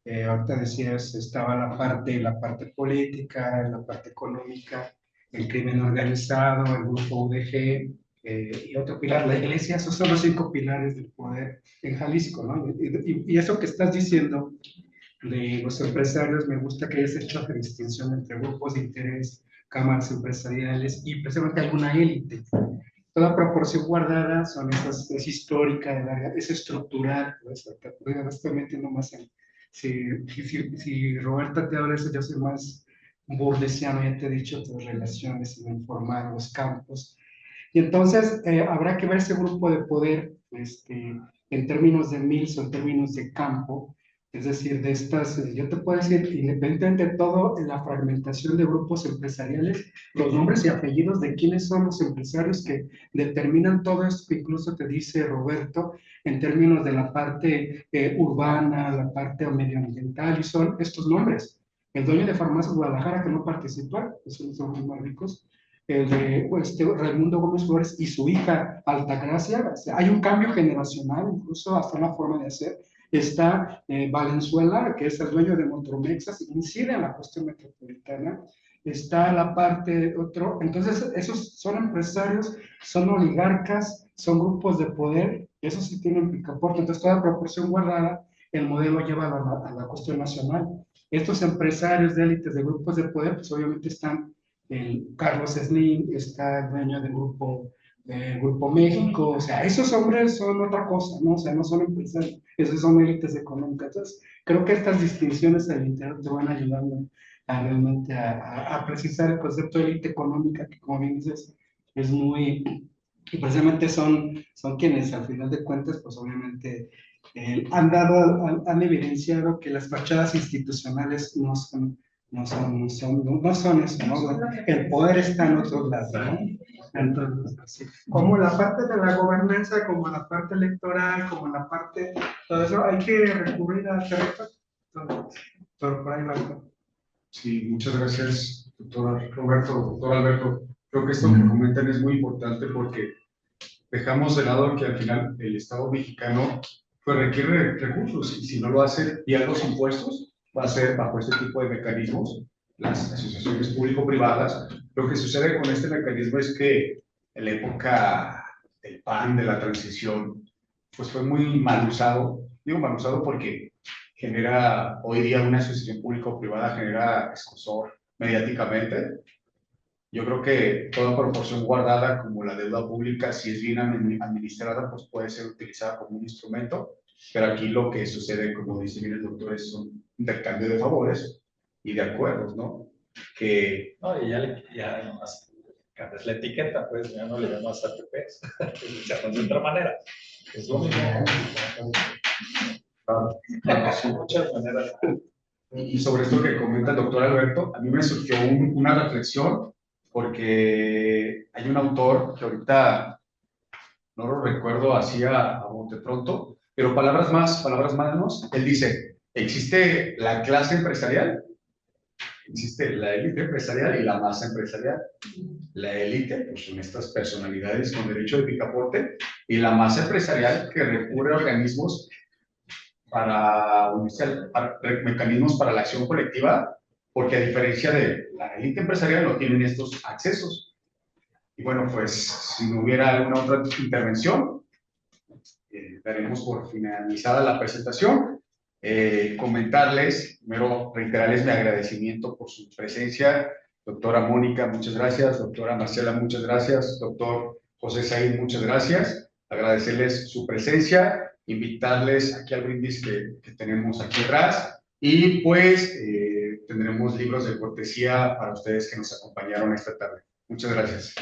Ahorita decías, estaba la parte política, la parte económica, el crimen organizado, el grupo UDG, y otro pilar, la iglesia. Esos son los 5 pilares del poder en Jalisco, ¿no? Y eso que estás diciendo de los empresarios, me gusta que hayas hecho la distinción entre grupos de interés, cámaras empresariales y precisamente alguna élite. Toda proporción guardada es histórica, es estructural. Pues, me estoy metiendo más en... Si Roberta te habla de eso, yo soy más burdesiano, ya te he dicho, otras relaciones, lo informal, los campos. Y entonces habrá que ver ese grupo de poder en términos de Mills o en términos de campo, es decir, de estas, yo te puedo decir, independientemente de todo, en la fragmentación de grupos empresariales, los nombres y apellidos de quiénes son los empresarios que determinan todo esto que incluso te dice Roberto, en términos de la parte urbana, la parte medioambiental, y son estos nombres. El dueño de Farmacias Guadalajara, que no participa, esos son los más ricos, el de Raimundo Gómez Flores y su hija Altagracia. O sea, hay un cambio generacional, incluso hasta una forma de hacer. Está Valenzuela, que es el dueño de Motromexas, incide en la cuestión metropolitana. Está la parte otro. Entonces, esos son empresarios, son oligarcas, son grupos de poder, esos sí tienen picaporte. Entonces, toda proporción guardada, el modelo lleva a la cuestión nacional. Estos empresarios de élites de grupos de poder, pues obviamente están Carlos Slim, está el dueño del Grupo México. O sea, esos hombres son otra cosa, ¿no? O sea, no son empresarios, esos son élites económicas. Entonces, creo que estas distinciones al interior te van ayudando a realmente a precisar el concepto de élite económica, que como bien dices, es muy, y precisamente son quienes al final de cuentas, pues obviamente han evidenciado que las fachadas institucionales no son eso, ¿no? El poder está en otros lados, ¿no? Entonces, así. Como la parte de la gobernanza, como la parte electoral, como la parte, todo eso, hay que recurrir a territorios. Por ahí va. Sí, muchas gracias, doctor Roberto, doctor Alberto. Creo que esto que comentan es muy importante porque dejamos de lado que al final el Estado mexicano pues requiere recursos y si no lo hace vía los impuestos, va a ser bajo este tipo de mecanismos, las asociaciones público-privadas. Lo que sucede con este mecanismo es que en la época del PAN, de la transición, pues fue muy mal usado. Digo mal usado porque genera, hoy día una asociación público-privada genera escozor mediáticamente. Yo creo que toda proporción guardada, como la deuda pública, si es bien administrada, pues puede ser utilizada como un instrumento, pero aquí lo que sucede, como dice bien el doctor, es un intercambio de favores y de acuerdos, ¿no? Que... No, y ya nomás cambias la etiqueta, pues ya no le llamas ATPs, le llamas de otra manera. Es lo mismo. Muchas maneras. Y sobre esto que comenta el doctor Alberto, a mí me surgió una reflexión porque hay un autor que ahorita no lo recuerdo así a bote pronto, pero palabras más, palabras menos, él dice, existe la clase empresarial, existe la élite empresarial y la masa empresarial. La élite, pues son estas personalidades con derecho de picaporte, y la masa empresarial que recurre a organismos para mecanismos para la acción colectiva, porque a diferencia de la élite empresarial no tienen estos accesos. Y bueno, pues si no hubiera alguna otra intervención, daremos por finalizada la presentación. Comentarles, primero reiterarles mi agradecimiento por su presencia. Doctora Mónica, muchas gracias. Doctora Marcela, muchas gracias. Doctor José Said, muchas gracias. Agradecerles su presencia, invitarles aquí al brindis que tenemos aquí atrás y pues tendremos libros de cortesía para ustedes que nos acompañaron esta tarde. Muchas gracias.